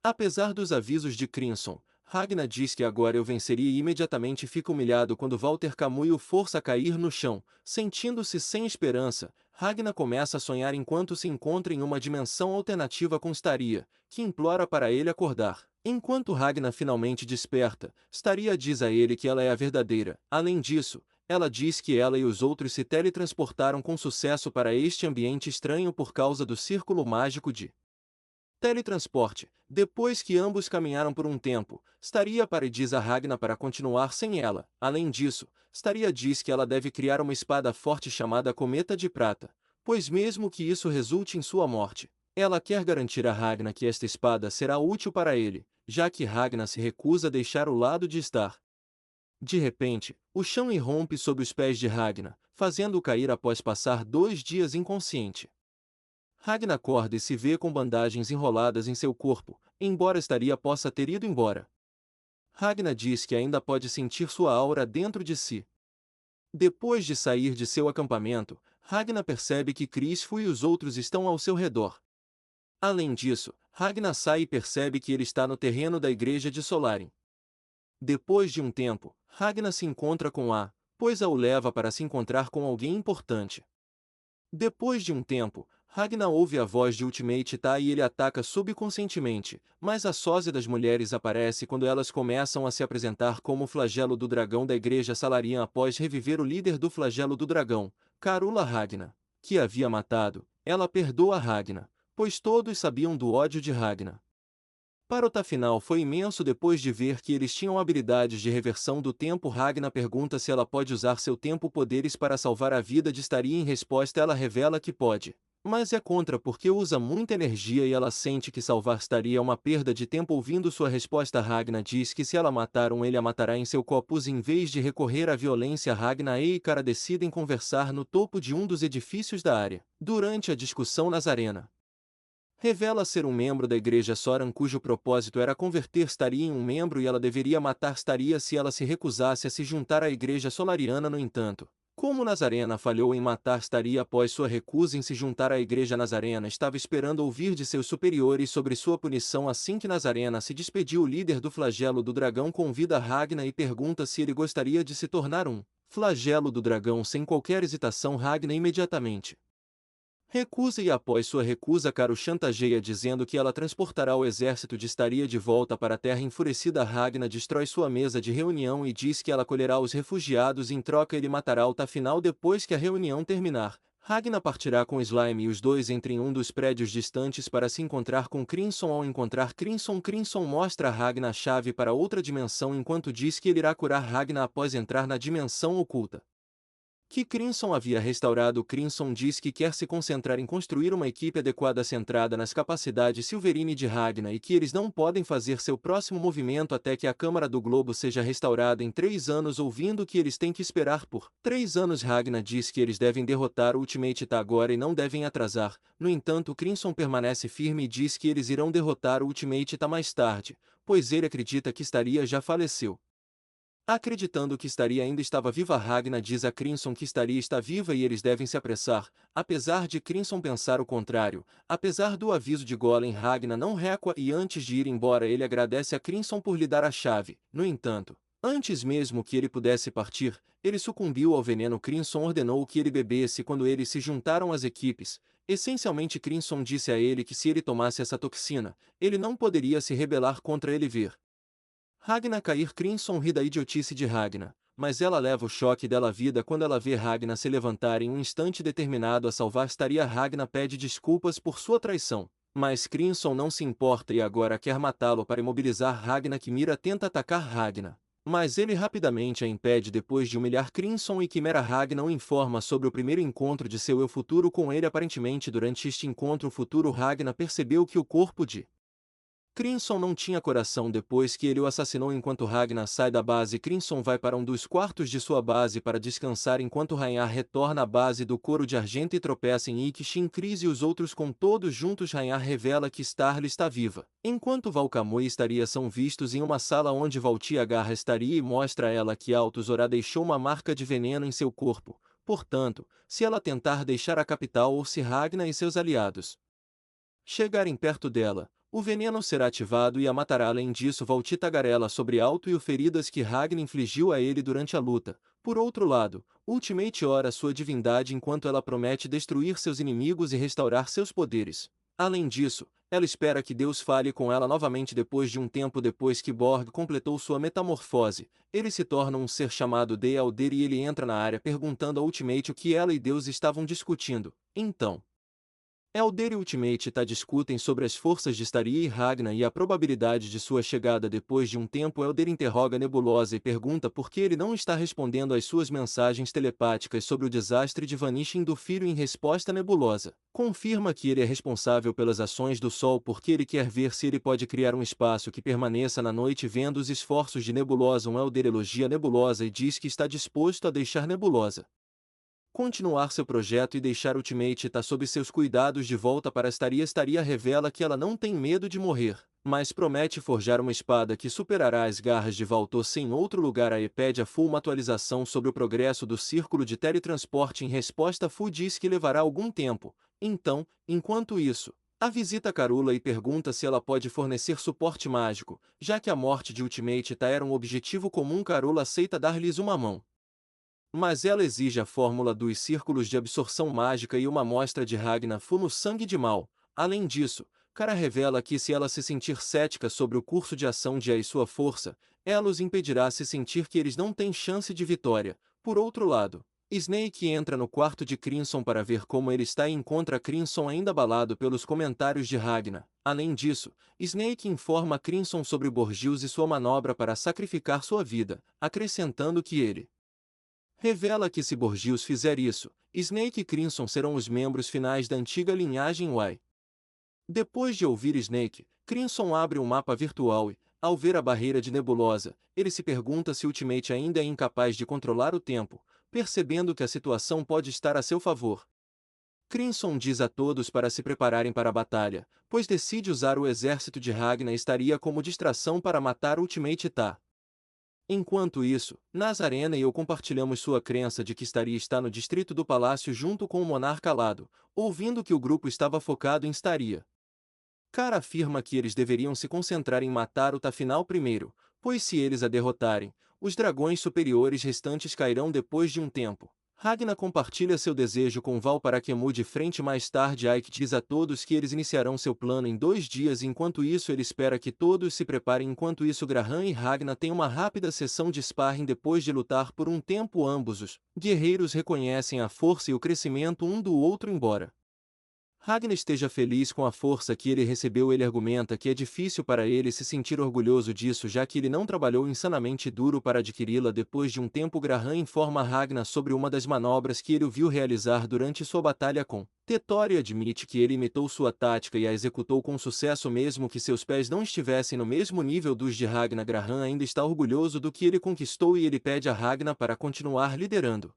Apesar dos avisos de Crimson, Ragna diz que agora eu venceria e imediatamente fica humilhado quando Walter Kamui o força a cair no chão. Sentindo-se sem esperança, Ragna começa a sonhar enquanto se encontra em uma dimensão alternativa com Staria, que implora para ele acordar. Enquanto Ragna finalmente desperta, Staria diz a ele que ela é a verdadeira. Além disso, ela diz que ela e os outros se teletransportaram com sucesso para este ambiente estranho por causa do círculo mágico de teletransporte. Depois que ambos caminharam por um tempo, Staria para e diz a Ragna para continuar sem ela. Além disso, Staria diz que ela deve criar uma espada forte chamada Cometa de Prata, pois mesmo que isso resulte em sua morte, ela quer garantir a Ragna que esta espada será útil para ele, já que Ragna se recusa a deixar o lado de estar. De repente, o chão irrompe sob os pés de Ragna, fazendo-o cair após passar 2 dias inconsciente. Ragna acorda e se vê com bandagens enroladas em seu corpo, embora Staria possa ter ido embora. Ragna diz que ainda pode sentir sua aura dentro de si. Depois de sair de seu acampamento, Ragna percebe que Crisfo e os outros estão ao seu redor. Além disso, Ragna sai e percebe que ele está no terreno da igreja de Solarin. Depois de um tempo, Ragna se encontra com A, pois a o leva para se encontrar com alguém importante. Depois de um tempo, Ragna ouve a voz de Ultimate Ta e ele ataca subconscientemente, mas a sósia das mulheres aparece quando elas começam a se apresentar como o flagelo do dragão da igreja Salarian após reviver o líder do flagelo do dragão, Karula Ragna, que havia matado. Ela perdoa Ragna, pois todos sabiam do ódio de Ragna. Para o Ta final foi imenso depois de ver que eles tinham habilidades de reversão do tempo. Ragna pergunta se ela pode usar seu tempo poderes para salvar a vida de Staria. Em resposta ela revela que pode, mas é contra porque usa muita energia e ela sente que salvar Staria é uma perda de tempo. Ouvindo sua resposta, Ragna diz que se ela matar ele a matará em seu corpus em vez de recorrer à violência. Ragna e Ikara decidem conversar no topo de um dos edifícios da área. Durante a discussão Nazarena, Revela ser um membro da igreja Soran cujo propósito era converter Staria em um membro e ela deveria matar Staria se ela se recusasse a se juntar à igreja solariana. No entanto, como Nazarena falhou em matar Staria após sua recusa em se juntar à igreja Nazarena, estava esperando ouvir de seus superiores sobre sua punição. Assim que Nazarena se despediu, o líder do flagelo do dragão convida Ragnar e pergunta se ele gostaria de se tornar um flagelo do dragão. Sem qualquer hesitação, Ragnar imediatamente recusa e após sua recusa Caro chantageia dizendo que ela transportará o exército de Staria de volta para a terra. Enfurecida, Ragnar destrói sua mesa de reunião e diz que ela acolherá os refugiados. Em troca ele matará o Tafinal. Depois que a reunião terminar, Ragnar partirá com Slime e os dois entram em um dos prédios distantes para se encontrar com Crimson. Ao encontrar Crimson, Crimson mostra a Ragnar a chave para outra dimensão enquanto diz que ele irá curar Ragnar após entrar na dimensão oculta que Crimson havia restaurado. Crimson diz que quer se concentrar em construir uma equipe adequada centrada nas capacidades Silverine de Ragnar e que eles não podem fazer seu próximo movimento até que a Câmara do Globo seja restaurada em 3 anos, ouvindo que eles têm que esperar por 3 anos. Ragnar diz que eles devem derrotar o Ultimate Tá agora e não devem atrasar. No entanto, Crimson permanece firme e diz que eles irão derrotar o Ultimate Tá mais tarde, pois ele acredita que Staria já faleceu. Acreditando que Staria ainda estava viva, Ragnar diz a Crimson que Staria está viva e eles devem se apressar, apesar de Crimson pensar o contrário. Apesar do aviso de Golem, Ragnar não recua e antes de ir embora ele agradece a Crimson por lhe dar a chave. No entanto, antes mesmo que ele pudesse partir, ele sucumbiu ao veneno. Crimson ordenou que ele bebesse quando eles se juntaram às equipes. Essencialmente, Crimson disse a ele que se ele tomasse essa toxina, ele não poderia se rebelar contra ele ver Ragnar cair. Crimson ri da idiotice de Ragnar, mas ela leva o choque dela à vida quando ela vê Ragnar se levantar em um instante determinado a salvar Staria. Ragnar pede desculpas por sua traição, mas Crimson não se importa e agora quer matá-lo para imobilizar Ragnar. Quimera tenta atacar Ragnar, mas ele rapidamente a impede depois de humilhar Crimson e Quimera. Ragnar o informa sobre o primeiro encontro de seu eu futuro com ele. Aparentemente durante este encontro futuro Ragnar percebeu que o corpo de Crimson não tinha coração depois que ele o assassinou. Enquanto Ragnar sai da base, Crimson vai para um dos quartos de sua base para descansar enquanto Ragnar retorna à base do Coro de Argento e tropeça em Ikki, Chris e os outros com todos juntos. Ragnar revela que Starly está viva, enquanto Valkamui e Staria são vistos em uma sala onde Valti agarra Staria e mostra a ela que Altuzora deixou uma marca de veneno em seu corpo. Portanto, se ela tentar deixar a capital ou se Ragnar e seus aliados chegarem perto dela, o veneno será ativado e a matará. Além disso, Valti tagarela sobre Alto e o feridas que Ragnar infligiu a ele durante a luta. Por outro lado, Ultimate ora sua divindade enquanto ela promete destruir seus inimigos e restaurar seus poderes. Além disso, ela espera que Deus fale com ela novamente depois de um tempo. Depois que Borg completou sua metamorfose, ele se torna um ser chamado De Alder e ele entra na área perguntando a Ultimate o que ela e Deus estavam discutindo. Então, Elder e Ultimate Tá discutem sobre as forças de Staria e Ragnar e a probabilidade de sua chegada. Depois de um tempo, Elder interroga Nebulosa e pergunta por que ele não está respondendo às suas mensagens telepáticas sobre o desastre de Vanishing do filho. Em resposta, Nebulosa confirma que ele é responsável pelas ações do Sol porque ele quer ver se ele pode criar um espaço que permaneça na noite. Vendo os esforços de Nebulosa, Elder elogia Nebulosa e diz que está disposto a deixar Nebulosa continuar seu projeto e deixar Ultimate Tá sob seus cuidados de volta para Staria. Staria revela que ela não tem medo de morrer, mas promete forjar uma espada que superará as garras de Valtor. Em outro lugar, a E pede a Fu uma atualização sobre o progresso do círculo de teletransporte. Em resposta, Fu diz que levará algum tempo. Então, enquanto isso, a visita Carula e pergunta se ela pode fornecer suporte mágico, já que a morte de Ultimate Tá era um objetivo comum. Carula aceita dar-lhes uma mão, mas ela exige a fórmula dos círculos de absorção mágica e uma amostra de Ragnar Fu no sangue de Mal. Além disso, Kara revela que se ela se sentir cética sobre o curso de ação de A e sua força, ela os impedirá se sentir que eles não têm chance de vitória. Por outro lado, Snake entra no quarto de Crimson para ver como ele está e encontra Crimson ainda abalado pelos comentários de Ragnar. Além disso, Snake informa Crimson sobre Borgios e sua manobra para sacrificar sua vida, acrescentando que ele revela que se Borgios fizer isso, Snake e Crimson serão os membros finais da antiga linhagem Y. Depois de ouvir Snake, Crimson abre um mapa virtual e, ao ver a barreira de Nebulosa, ele se pergunta se Ultimate ainda é incapaz de controlar o tempo, percebendo que a situação pode estar a seu favor. Crimson diz a todos para se prepararem para a batalha, pois decide usar o exército de Ragnar estaria como distração para matar Ultimate Ta. Enquanto isso, Nazarena e eu compartilhamos sua crença de que estaria está no distrito do palácio junto com o monarca alado, ouvindo que o grupo estava focado em estaria. Cara afirma que eles deveriam se concentrar em matar o Tafinal primeiro, pois se eles a derrotarem, os dragões superiores restantes cairão depois de um tempo. Ragnar compartilha seu desejo com Val para que mude frente mais tarde. Ike diz a todos que eles iniciarão seu plano em 2 dias. Enquanto isso ele espera que todos se preparem. Enquanto isso Graham e Ragnar têm uma rápida sessão de sparring depois de lutar por um tempo. Ambos os guerreiros reconhecem a força e o crescimento um do outro embora Ragnar esteja feliz com a força que ele recebeu. Ele argumenta que é difícil para ele se sentir orgulhoso disso já que ele não trabalhou insanamente duro para adquiri-la. Depois de um tempo Graham informa Ragnar sobre uma das manobras que ele o viu realizar durante sua batalha com Tetor e admite que ele imitou sua tática e a executou com sucesso mesmo que seus pés não estivessem no mesmo nível dos de Ragnar. Graham ainda está orgulhoso do que ele conquistou e ele pede a Ragnar para continuar liderando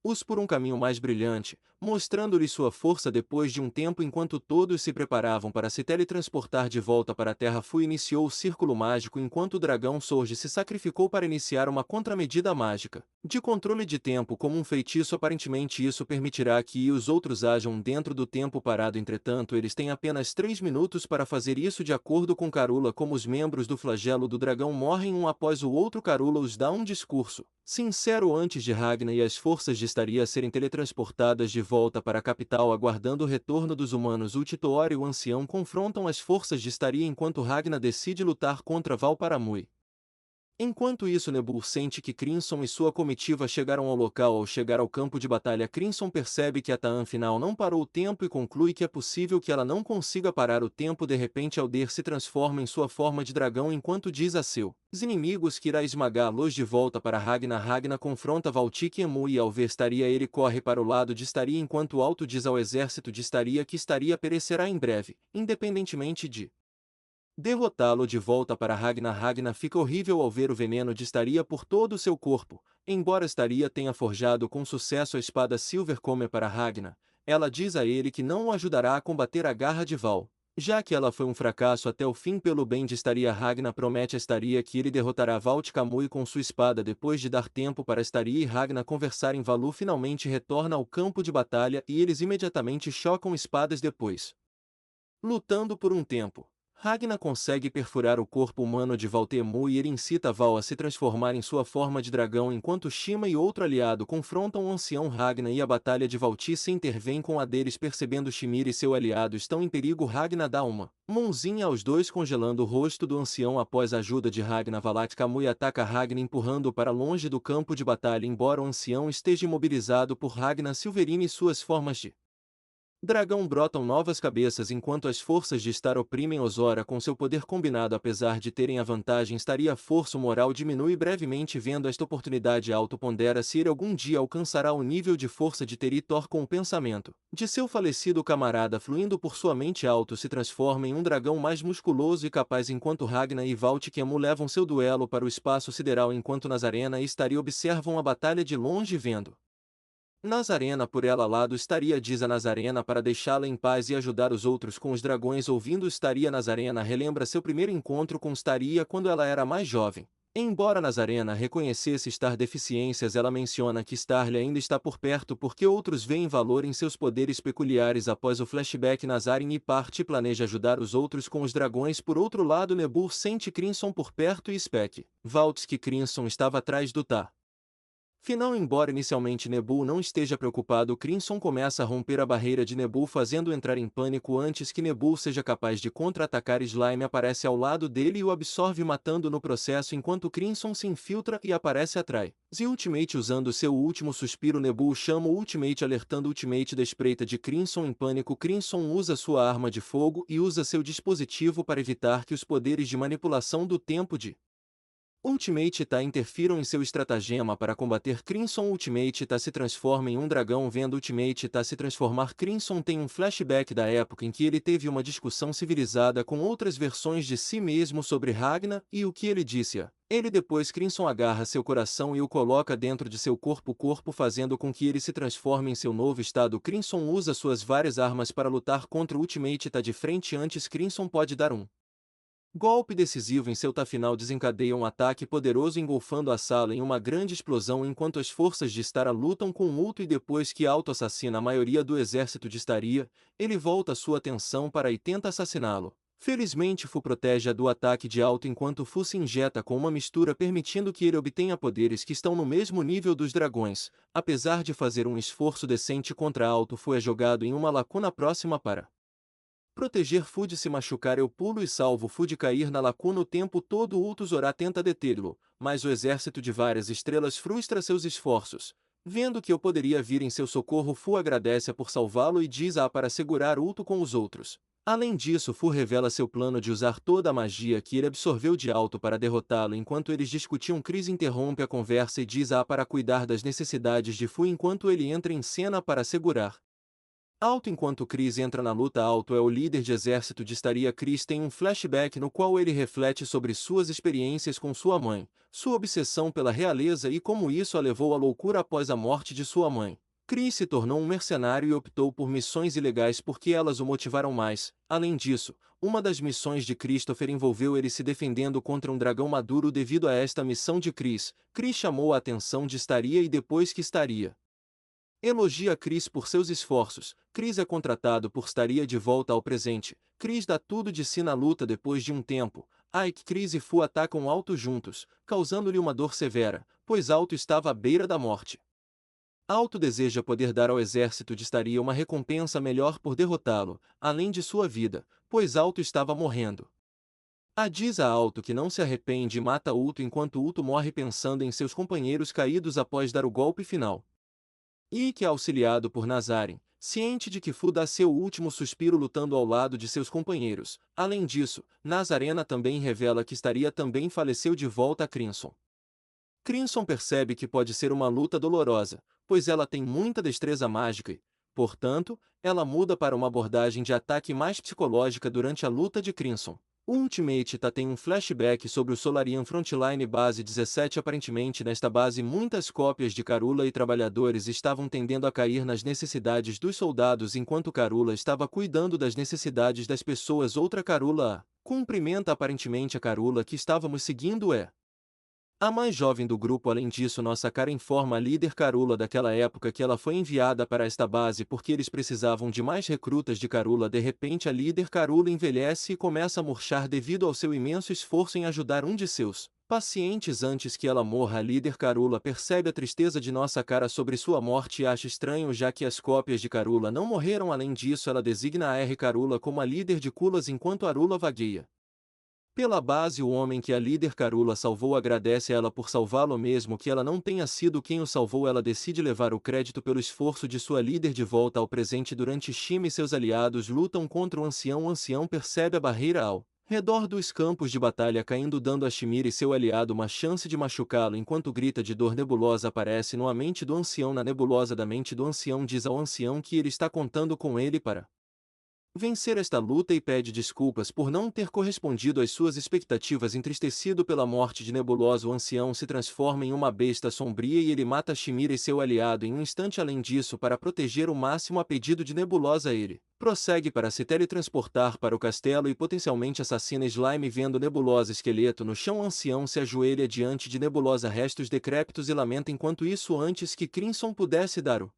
os por um caminho mais brilhante, mostrando-lhe sua força depois de um tempo. Enquanto todos se preparavam para se teletransportar de volta para a Terra, Fu iniciou o círculo mágico enquanto o dragão Sorge se sacrificou para iniciar uma contramedida mágica de controle de tempo como um feitiço. Aparentemente isso permitirá que os outros ajam dentro do tempo parado. Entretanto eles têm apenas 3 minutos para fazer isso de acordo com Carula. Como os membros do flagelo do dragão morrem um após o outro, Carula os dá um discurso sincero antes de Ragnar e as forças de estaria serem teletransportadas de volta para a capital aguardando o retorno dos humanos. O Titor e o ancião confrontam as forças de estaria enquanto Ragnar decide lutar contra Valparamui. Enquanto isso Nebul sente que Crimson e sua comitiva chegaram ao local. Ao chegar ao campo de batalha, Crimson percebe que a Taan final não parou o tempo e conclui que é possível que ela não consiga parar o tempo. De repente Alder se transforma em sua forma de dragão enquanto diz a seus inimigos que irá esmagá-los. De volta para Ragnar, Ragnar confronta Valtik e Emu e ao ver estaria ele corre para o lado de estaria enquanto Alto diz ao exército de estaria que estaria perecerá em breve, independentemente de derrotá-lo. De volta para Ragnar, Ragnar fica horrível ao ver o veneno de estaria por todo o seu corpo. Embora estaria tenha forjado com sucesso a espada Silvercomer para Ragnar, ela diz a ele que não o ajudará a combater a garra de Val, já que ela foi um fracasso até o fim. Pelo bem de estaria, Ragnar promete a estaria que ele derrotará Valtkamui com sua espada. Depois de dar tempo para estaria e Ragnar conversarem, Valu finalmente retorna ao campo de batalha e eles imediatamente chocam espadas. Depois lutando por um tempo, Ragnar consegue perfurar o corpo humano de Valtemu e ele incita Val a se transformar em sua forma de dragão enquanto Shima e outro aliado confrontam o ancião Ragnar e a batalha de Valtice intervém com a deles. Percebendo Shimir e seu aliado estão em perigo, Ragnar dá uma mãozinha aos dois congelando o rosto do ancião. Após a ajuda de Ragnar, Valtkamui ataca Ragnar empurrando para longe do campo de batalha. Embora o ancião esteja imobilizado por Ragnar, Silverine e suas formas de dragão brotam novas cabeças enquanto as forças de Star oprimem Ozora com seu poder combinado. Apesar de terem a vantagem, estaria a força moral diminui brevemente. Vendo esta oportunidade, autopondera se ele algum dia alcançará o nível de força de Teritor. Com o pensamento de seu falecido camarada fluindo por sua mente, Alto se transforma em um dragão mais musculoso e capaz. Enquanto Ragnar e Valtkiemu levam seu duelo para o espaço sideral, enquanto Nazarena e Estaria observam a batalha de longe. Vendo Nazarena por ela lado, estaria diz a Nazarena para deixá-la em paz e ajudar os outros com os dragões. Ouvindo estaria, Nazarena relembra seu primeiro encontro com estaria quando ela era mais jovem. Embora Nazarena reconhecesse estar deficiências, ela menciona que Starly ainda está por perto porque outros veem valor em seus poderes peculiares. Após o flashback, Nazarene parte e planeja ajudar os outros com os dragões. Por outro lado, Nebul sente Crimson por perto e Spec Valtz que Crimson estava atrás do Ta final. Embora inicialmente Nebul não esteja preocupado, Crimson começa a romper a barreira de Nebul, fazendo entrar em pânico. Antes que Nebul seja capaz de contra-atacar, Slime aparece ao lado dele e o absorve, matando no processo. Enquanto Crimson se infiltra e aparece atrás de Ultimate usando seu último suspiro, Nebul chama o Ultimate alertando o Ultimate da espreita de Crimson. Em pânico, Crimson usa sua arma de fogo e usa seu dispositivo para evitar que os poderes de manipulação do tempo de Ultimate Tá interfiram em seu estratagema para combater Crimson. Ultimate Tá se transforma em um dragão. Vendo Ultimate Tá se transformar, Crimson tem um flashback da época em que ele teve uma discussão civilizada com outras versões de si mesmo sobre Ragna e o que ele disse a ele. Depois Crimson agarra seu coração e o coloca dentro de seu corpo, fazendo com que ele se transforme em seu novo estado. Crimson usa suas várias armas para lutar contra o Ultimate Tá de frente. Antes Crimson pode dar um golpe decisivo em seu tá final, desencadeia um ataque poderoso engolfando a sala em uma grande explosão enquanto as forças de Stara lutam com Ulto. E depois que Alto assassina a maioria do exército de Staria, ele volta sua atenção para e tenta assassiná-lo. Felizmente Fu protege-a do ataque de Alto enquanto Fu se injeta com uma mistura permitindo que ele obtenha poderes que estão no mesmo nível dos dragões. Apesar de fazer um esforço decente contra Alto, Fu é jogado em uma lacuna próxima para proteger Fu de se machucar. Eu pulo e salvo Fu de cair na lacuna o tempo todo. Ulto Zorá tenta detê-lo, mas o exército de várias estrelas frustra seus esforços. Vendo que eu poderia vir em seu socorro, Fu agradece-a por salvá-lo e diz-a para segurar Ulto com os outros. Além disso, Fu revela seu plano de usar toda a magia que ele absorveu de Alto para derrotá-lo. Enquanto eles discutiam, Chris interrompe a conversa e diz-a para cuidar das necessidades de Fu enquanto ele entra em cena para segurar Alto. Enquanto Chris entra na luta, Alto é o líder de exército de Staria. Chris tem um flashback no qual ele reflete sobre suas experiências com sua mãe, sua obsessão pela realeza e como isso a levou à loucura após a morte de sua mãe. Chris se tornou um mercenário e optou por missões ilegais porque elas o motivaram mais. Além disso, uma das missões de Christopher envolveu ele se defendendo contra um dragão maduro. Devido a esta missão de Chris, Chris chamou a atenção de Staria e depois que Staria elogia Chris por seus esforços, Chris é contratado por Staria de volta ao presente. Chris dá tudo de si na luta. Depois de um tempo, Ike, Chris e Fu atacam Alto juntos, causando-lhe uma dor severa, pois Alto estava à beira da morte. Alto deseja poder dar ao exército de Staria uma recompensa melhor por derrotá-lo, além de sua vida, pois Alto estava morrendo. Diz a Alto que não se arrepende e mata Ulto enquanto Ulto morre pensando em seus companheiros caídos após dar o golpe final. Ike é auxiliado por Nazaren, ciente de que Fu dá seu último suspiro lutando ao lado de seus companheiros. Além disso, Nazarena também revela que Staria também faleceu de volta a Crimson. Crimson percebe que pode ser uma luta dolorosa, pois ela tem muita destreza mágica e, portanto, ela muda para uma abordagem de ataque mais psicológica durante a luta de Crimson. O Ultimate Tá tem um flashback sobre o Solarian Frontline Base 17. Aparentemente nesta base muitas cópias de Karula e trabalhadores estavam tendendo a cair nas necessidades dos soldados enquanto Karula estava cuidando das necessidades das pessoas. Outra Karula cumprimenta aparentemente a Karula que estávamos seguindo a mais jovem do grupo. Além disso, nossa cara informa a líder Karula daquela época que ela foi enviada para esta base porque eles precisavam de mais recrutas de Karula. De repente a líder Karula envelhece e começa a murchar devido ao seu imenso esforço em ajudar um de seus pacientes antes que ela morra. A líder Karula percebe a tristeza de nossa cara sobre sua morte e acha estranho já que as cópias de Karula não morreram. Além disso, ela designa a R. Karula como a líder de Kulas enquanto Arula vagueia pela base. O homem que a líder Karula salvou agradece a ela por salvá-lo mesmo que ela não tenha sido quem o salvou. Ela decide levar o crédito pelo esforço de sua líder de volta ao presente. Durante Shima e seus aliados lutam contra o ancião percebe a barreira ao redor dos campos de batalha caindo, dando a Shimira e seu aliado uma chance de machucá-lo. Enquanto grita de dor, nebulosa aparece na mente do ancião. Na nebulosa da mente do ancião diz ao ancião que ele está contando com ele para vencer esta luta e pede desculpas por não ter correspondido às suas expectativas. Entristecido pela morte de Nebulosa, o ancião se transforma em uma besta sombria e ele mata Shimira e seu aliado em um instante. Além disso, para proteger o máximo a pedido de Nebulosa, ele prossegue para se teletransportar para o castelo e potencialmente assassina Slime. Vendo Nebulosa esqueleto no chão, o ancião se ajoelha diante de Nebulosa, restos decrépitos, e lamenta. Enquanto isso, antes que Crimson pudesse dar o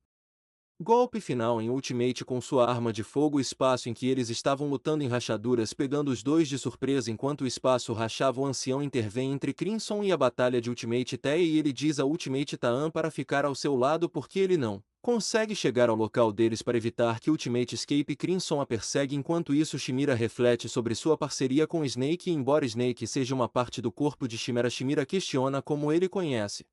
golpe final em Ultimate com sua arma de fogo, o espaço em que eles estavam lutando em rachaduras, pegando os dois de surpresa. Enquanto o espaço rachava, o ancião intervém entre Crimson e a batalha de Ultimate Thea e ele diz a Ultimate Taan para ficar ao seu lado porque ele não consegue chegar ao local deles para evitar que Ultimate escape. Crimson a persegue. Enquanto isso, Shimira reflete sobre sua parceria com Snake e embora Snake seja uma parte do corpo de Shimira, Shimira questiona como ele conhece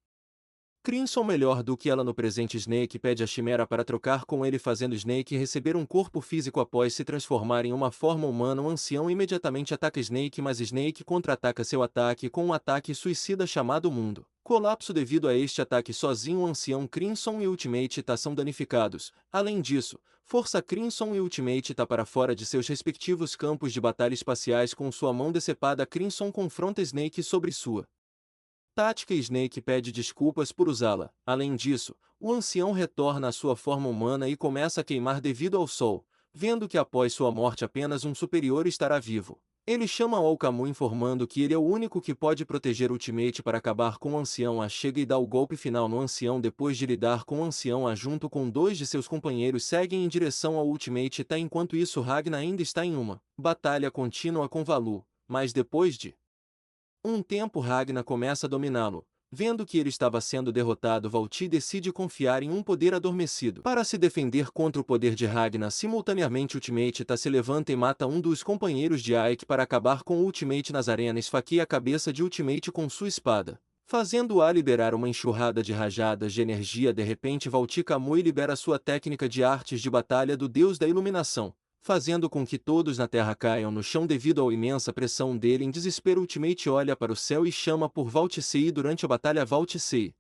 Crimson melhor do que ela no presente. Snake pede a Chimera para trocar com ele, fazendo Snake receber um corpo físico após se transformar em uma forma humana. O ancião imediatamente ataca Snake, mas Snake contra-ataca seu ataque com um ataque suicida chamado Mundo Colapso. Devido a este ataque sozinho, o ancião Crimson e Ultimate Tá são danificados. Além disso, Força Crimson e Ultimate Tá para fora de seus respectivos campos de batalha espaciais. Com sua mão decepada, Crimson confronta Snake sobre sua tática e Snake pede desculpas por usá-la. Além disso, o ancião retorna à sua forma humana e começa a queimar devido ao sol, vendo que após sua morte apenas um superior estará vivo. Ele chama Alcamu, informando que ele é o único que pode proteger Ultimate para acabar com o ancião. A chega e dá o golpe final no ancião. Depois de lidar com o ancião, a junto com dois de seus companheiros seguem em direção ao Ultimate Tá. Enquanto isso, Ragnar ainda está em uma batalha contínua com Valu, mas depois de um tempo Ragnar começa a dominá-lo. Vendo que ele estava sendo derrotado, Valti decide confiar em um poder adormecido para se defender contra o poder de Ragnar. Simultaneamente, Ultimate Tá se levanta e mata um dos companheiros de Ike para acabar com o Ultimate nas arenas. Esfaqueia a cabeça de Ultimate com sua espada, fazendo-a liberar uma enxurrada de rajadas de energia. De repente, Valti Kamui libera sua técnica de artes de batalha do deus da iluminação, fazendo com que todos na Terra caiam no chão devido à imensa pressão dele. Em desespero, Ultimate olha para o céu e chama por Valtisei. Durante a batalha, Valtisei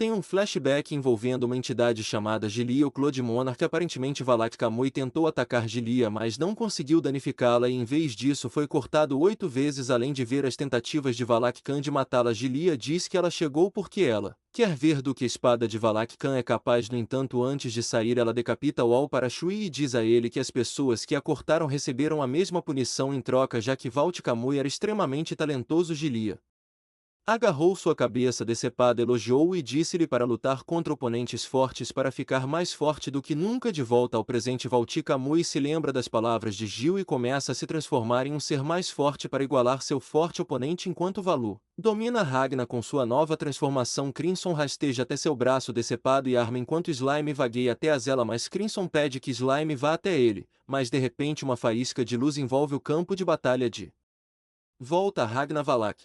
tem um flashback envolvendo uma entidade chamada Gilia, o Clone Monarch. Aparentemente, Valak Kamui tentou atacar Gilia, mas não conseguiu danificá-la e em vez disso foi cortado 8 vezes. Além de ver as tentativas de Valak Khan de matá-la, Gilia diz que ela chegou porque ela quer ver do que a espada de Valak Khan é capaz. No entanto, antes de sair, ela decapita o Al para Shui e diz a ele que as pessoas que a cortaram receberam a mesma punição em troca, já que Valak Kamui era extremamente talentoso. Gilia agarrou sua cabeça decepada, elogiou-o e disse-lhe para lutar contra oponentes fortes para ficar mais forte do que nunca. De volta ao presente, Valti Kamui se lembra das palavras de Gil e começa a se transformar em um ser mais forte para igualar seu forte oponente. Enquanto Valu domina Ragnar com sua nova transformação, Crimson rasteja até seu braço decepado e arma enquanto Slime vagueia até a Zela, mas Crimson pede que Slime vá até ele, mas de repente uma faísca de luz envolve o campo de batalha de volta a Ragnar. Valak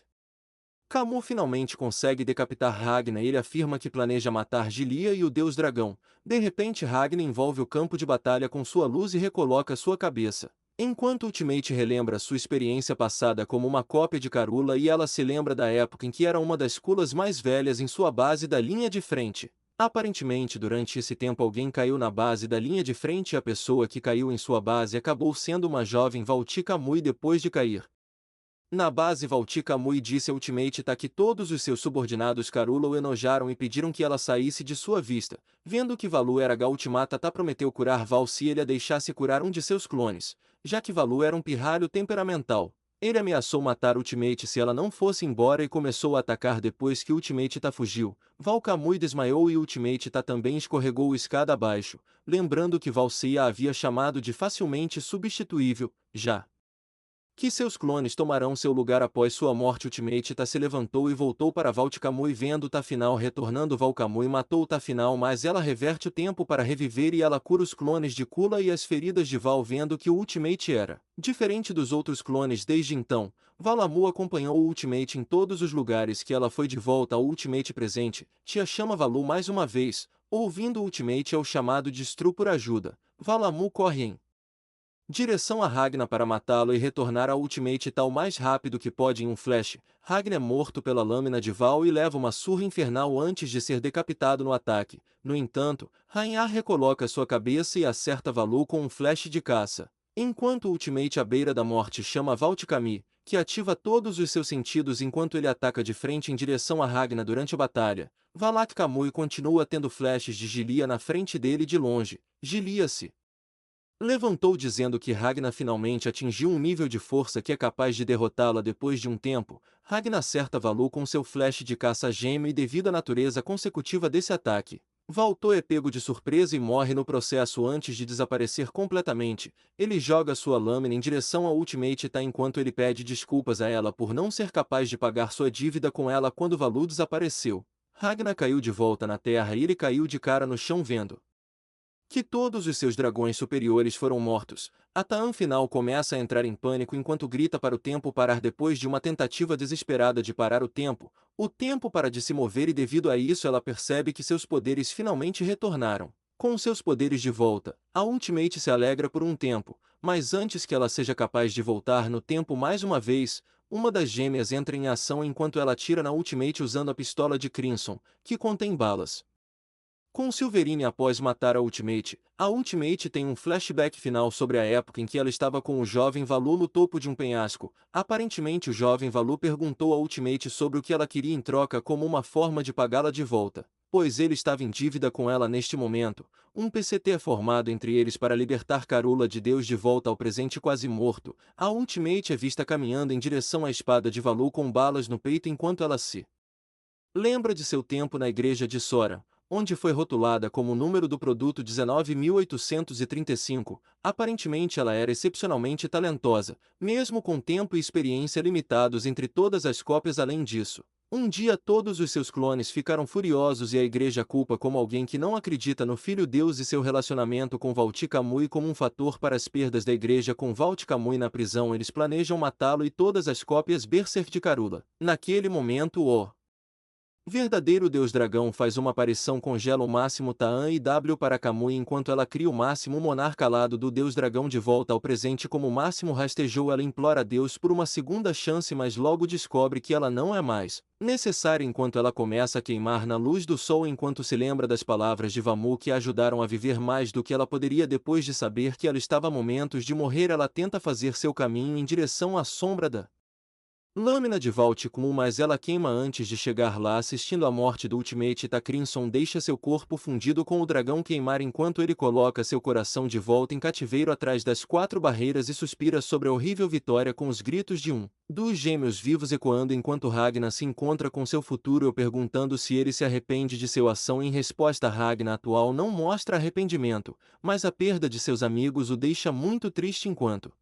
Kamui finalmente consegue decapitar Ragnar e ele afirma que planeja matar Gilia e o Deus Dragão. De repente, Ragnar envolve o campo de batalha com sua luz e recoloca sua cabeça. Enquanto Ultimate relembra sua experiência passada como uma cópia de Karula e ela se lembra da época em que era uma das Kulas mais velhas em sua base da linha de frente. Aparentemente, durante esse tempo alguém caiu na base da linha de frente e a pessoa que caiu em sua base acabou sendo uma jovem Valti Kamui. Depois de cair na base, Valti Kamui disse a Ultimate Tá que todos os seus subordinados Karula o enojaram e pediram que ela saísse de sua vista. Vendo que Valu era Ga, Ultimate Tá prometeu curar Val se ele a deixasse curar um de seus clones, já que Valu era um pirralho temperamental. Ele ameaçou matar Ultimate se ela não fosse embora e começou a atacar. Depois que Ultimate Tá fugiu, Val Kamui desmaiou e Ultimate Tá também escorregou escada abaixo, lembrando que Val Se a havia chamado de facilmente substituível, já que seus clones tomarão seu lugar após sua morte. Ultimate Tá se levantou e voltou para Valti Kamui, vendo Tá final retornando. Val Kamui matou Tá final, mas ela reverte o tempo para reviver e ela cura os clones de Kula e as feridas de Val. Vendo que o Ultimate era diferente dos outros clones desde então, Valamu acompanhou o Ultimate em todos os lugares que ela foi. De volta ao Ultimate presente, Tia chama Valu mais uma vez. Ouvindo o Ultimate é o chamado de Stru por ajuda, Valamu corre em direção a Ragnar para matá-lo e retornar ao Ultimate Tá o mais rápido que pode. Em um flash, Ragnar é morto pela lâmina de Val e leva uma surra infernal antes de ser decapitado no ataque. No entanto, Ragnar recoloca sua cabeça e acerta Valu com um flash de caça. Enquanto o Ultimate à beira da morte chama Valti Kamui, que ativa todos os seus sentidos enquanto ele ataca de frente em direção a Ragnar durante a batalha, Valak Kamui continua tendo flashes de Gilia na frente dele de longe. Gilia se levantou dizendo que Ragnar finalmente atingiu um nível de força que é capaz de derrotá-la. Depois de um tempo, Ragnar acerta Valu com seu flash de caça-gêmeo e devido à natureza consecutiva desse ataque, Valto é pego de surpresa e morre no processo. Antes de desaparecer completamente, ele joga sua lâmina em direção ao Ultimate Tá enquanto ele pede desculpas a ela por não ser capaz de pagar sua dívida com ela quando Valu desapareceu. Ragnar caiu de volta na terra e ele caiu de cara no chão vendo que todos os seus dragões superiores foram mortos. A Taan final começa a entrar em pânico enquanto grita para o tempo parar depois de uma tentativa desesperada de parar o tempo para de se mover e devido a isso ela percebe que seus poderes finalmente retornaram. Com seus poderes de volta, a Ultimate se alegra por um tempo, mas antes que ela seja capaz de voltar no tempo mais uma vez, uma das gêmeas entra em ação enquanto ela atira na Ultimate usando a pistola de Crimson, que contém balas. Com Silverine após matar a Ultimate tem um flashback final sobre a época em que ela estava com o jovem Valu no topo de um penhasco. Aparentemente o jovem Valu perguntou à Ultimate sobre o que ela queria em troca como uma forma de pagá-la de volta, pois ele estava em dívida com ela neste momento. Um PCT é formado entre eles para libertar Karula de Deus de volta ao presente quase morto. A Ultimate é vista caminhando em direção à espada de Valu com balas no peito enquanto ela se lembra de seu tempo na igreja de Sora, onde foi rotulada como o número do produto 19.835. Aparentemente ela era excepcionalmente talentosa, mesmo com tempo e experiência limitados entre todas as cópias além disso. Um dia todos os seus clones ficaram furiosos e a igreja culpa como alguém que não acredita no Filho Deus e seu relacionamento com Valt Kamui como um fator para as perdas da igreja com Valt Kamui na prisão eles planejam matá-lo e todas as cópias Berserk de Karula. Naquele momento o verdadeiro Deus Dragão faz uma aparição congela o máximo Taan e W para Kamui enquanto ela cria o máximo monarca alado do Deus Dragão de volta ao presente como o máximo rastejou ela implora a Deus por uma segunda chance mas logo descobre que ela não é mais necessária enquanto ela começa a queimar na luz do sol enquanto se lembra das palavras de Vamu que a ajudaram a viver mais do que ela poderia depois de saber que ela estava a momentos de morrer ela tenta fazer seu caminho em direção à sombra da lâmina de Valt Kamui mas ela queima antes de chegar lá assistindo à morte do Ultimate Ta Crimson deixa seu corpo fundido com o dragão queimar enquanto ele coloca seu coração de volta em cativeiro atrás das quatro barreiras e suspira sobre a horrível vitória com os gritos de um dos gêmeos vivos ecoando enquanto Ragnar se encontra com seu futuro perguntando se ele se arrepende de sua ação em resposta Ragnar atual não mostra arrependimento, mas a perda de seus amigos o deixa muito triste enquanto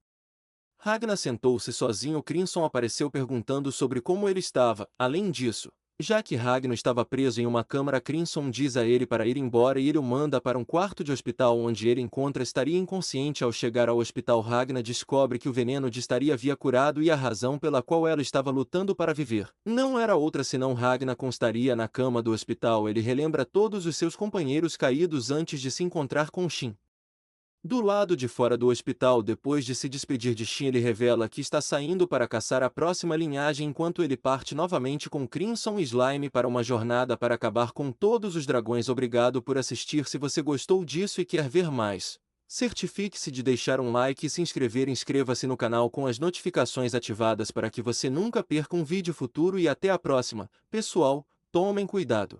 Ragnar sentou-se sozinho. Crimson apareceu perguntando sobre como ele estava. Além disso, já que Ragnar estava preso em uma câmara, Crimson diz a ele para ir embora e ele o manda para um quarto de hospital onde ele encontra estaria inconsciente. Ao chegar ao hospital, Ragnar descobre que o veneno de estaria havia curado e a razão pela qual ela estava lutando para viver não era outra senão Ragnar constaria na cama do hospital. Ele relembra todos os seus companheiros caídos antes de se encontrar com Shin. Do lado de fora do hospital, depois de se despedir de Shin, ele revela que está saindo para caçar a próxima linhagem enquanto ele parte novamente com Crimson e Slime para uma jornada para acabar com todos os dragões. Obrigado por assistir. Se você gostou disso e quer ver mais, certifique-se de deixar um like e se inscrever. Inscreva-se no canal com as notificações ativadas para que você nunca perca um vídeo futuro e até a próxima. Pessoal, tomem cuidado.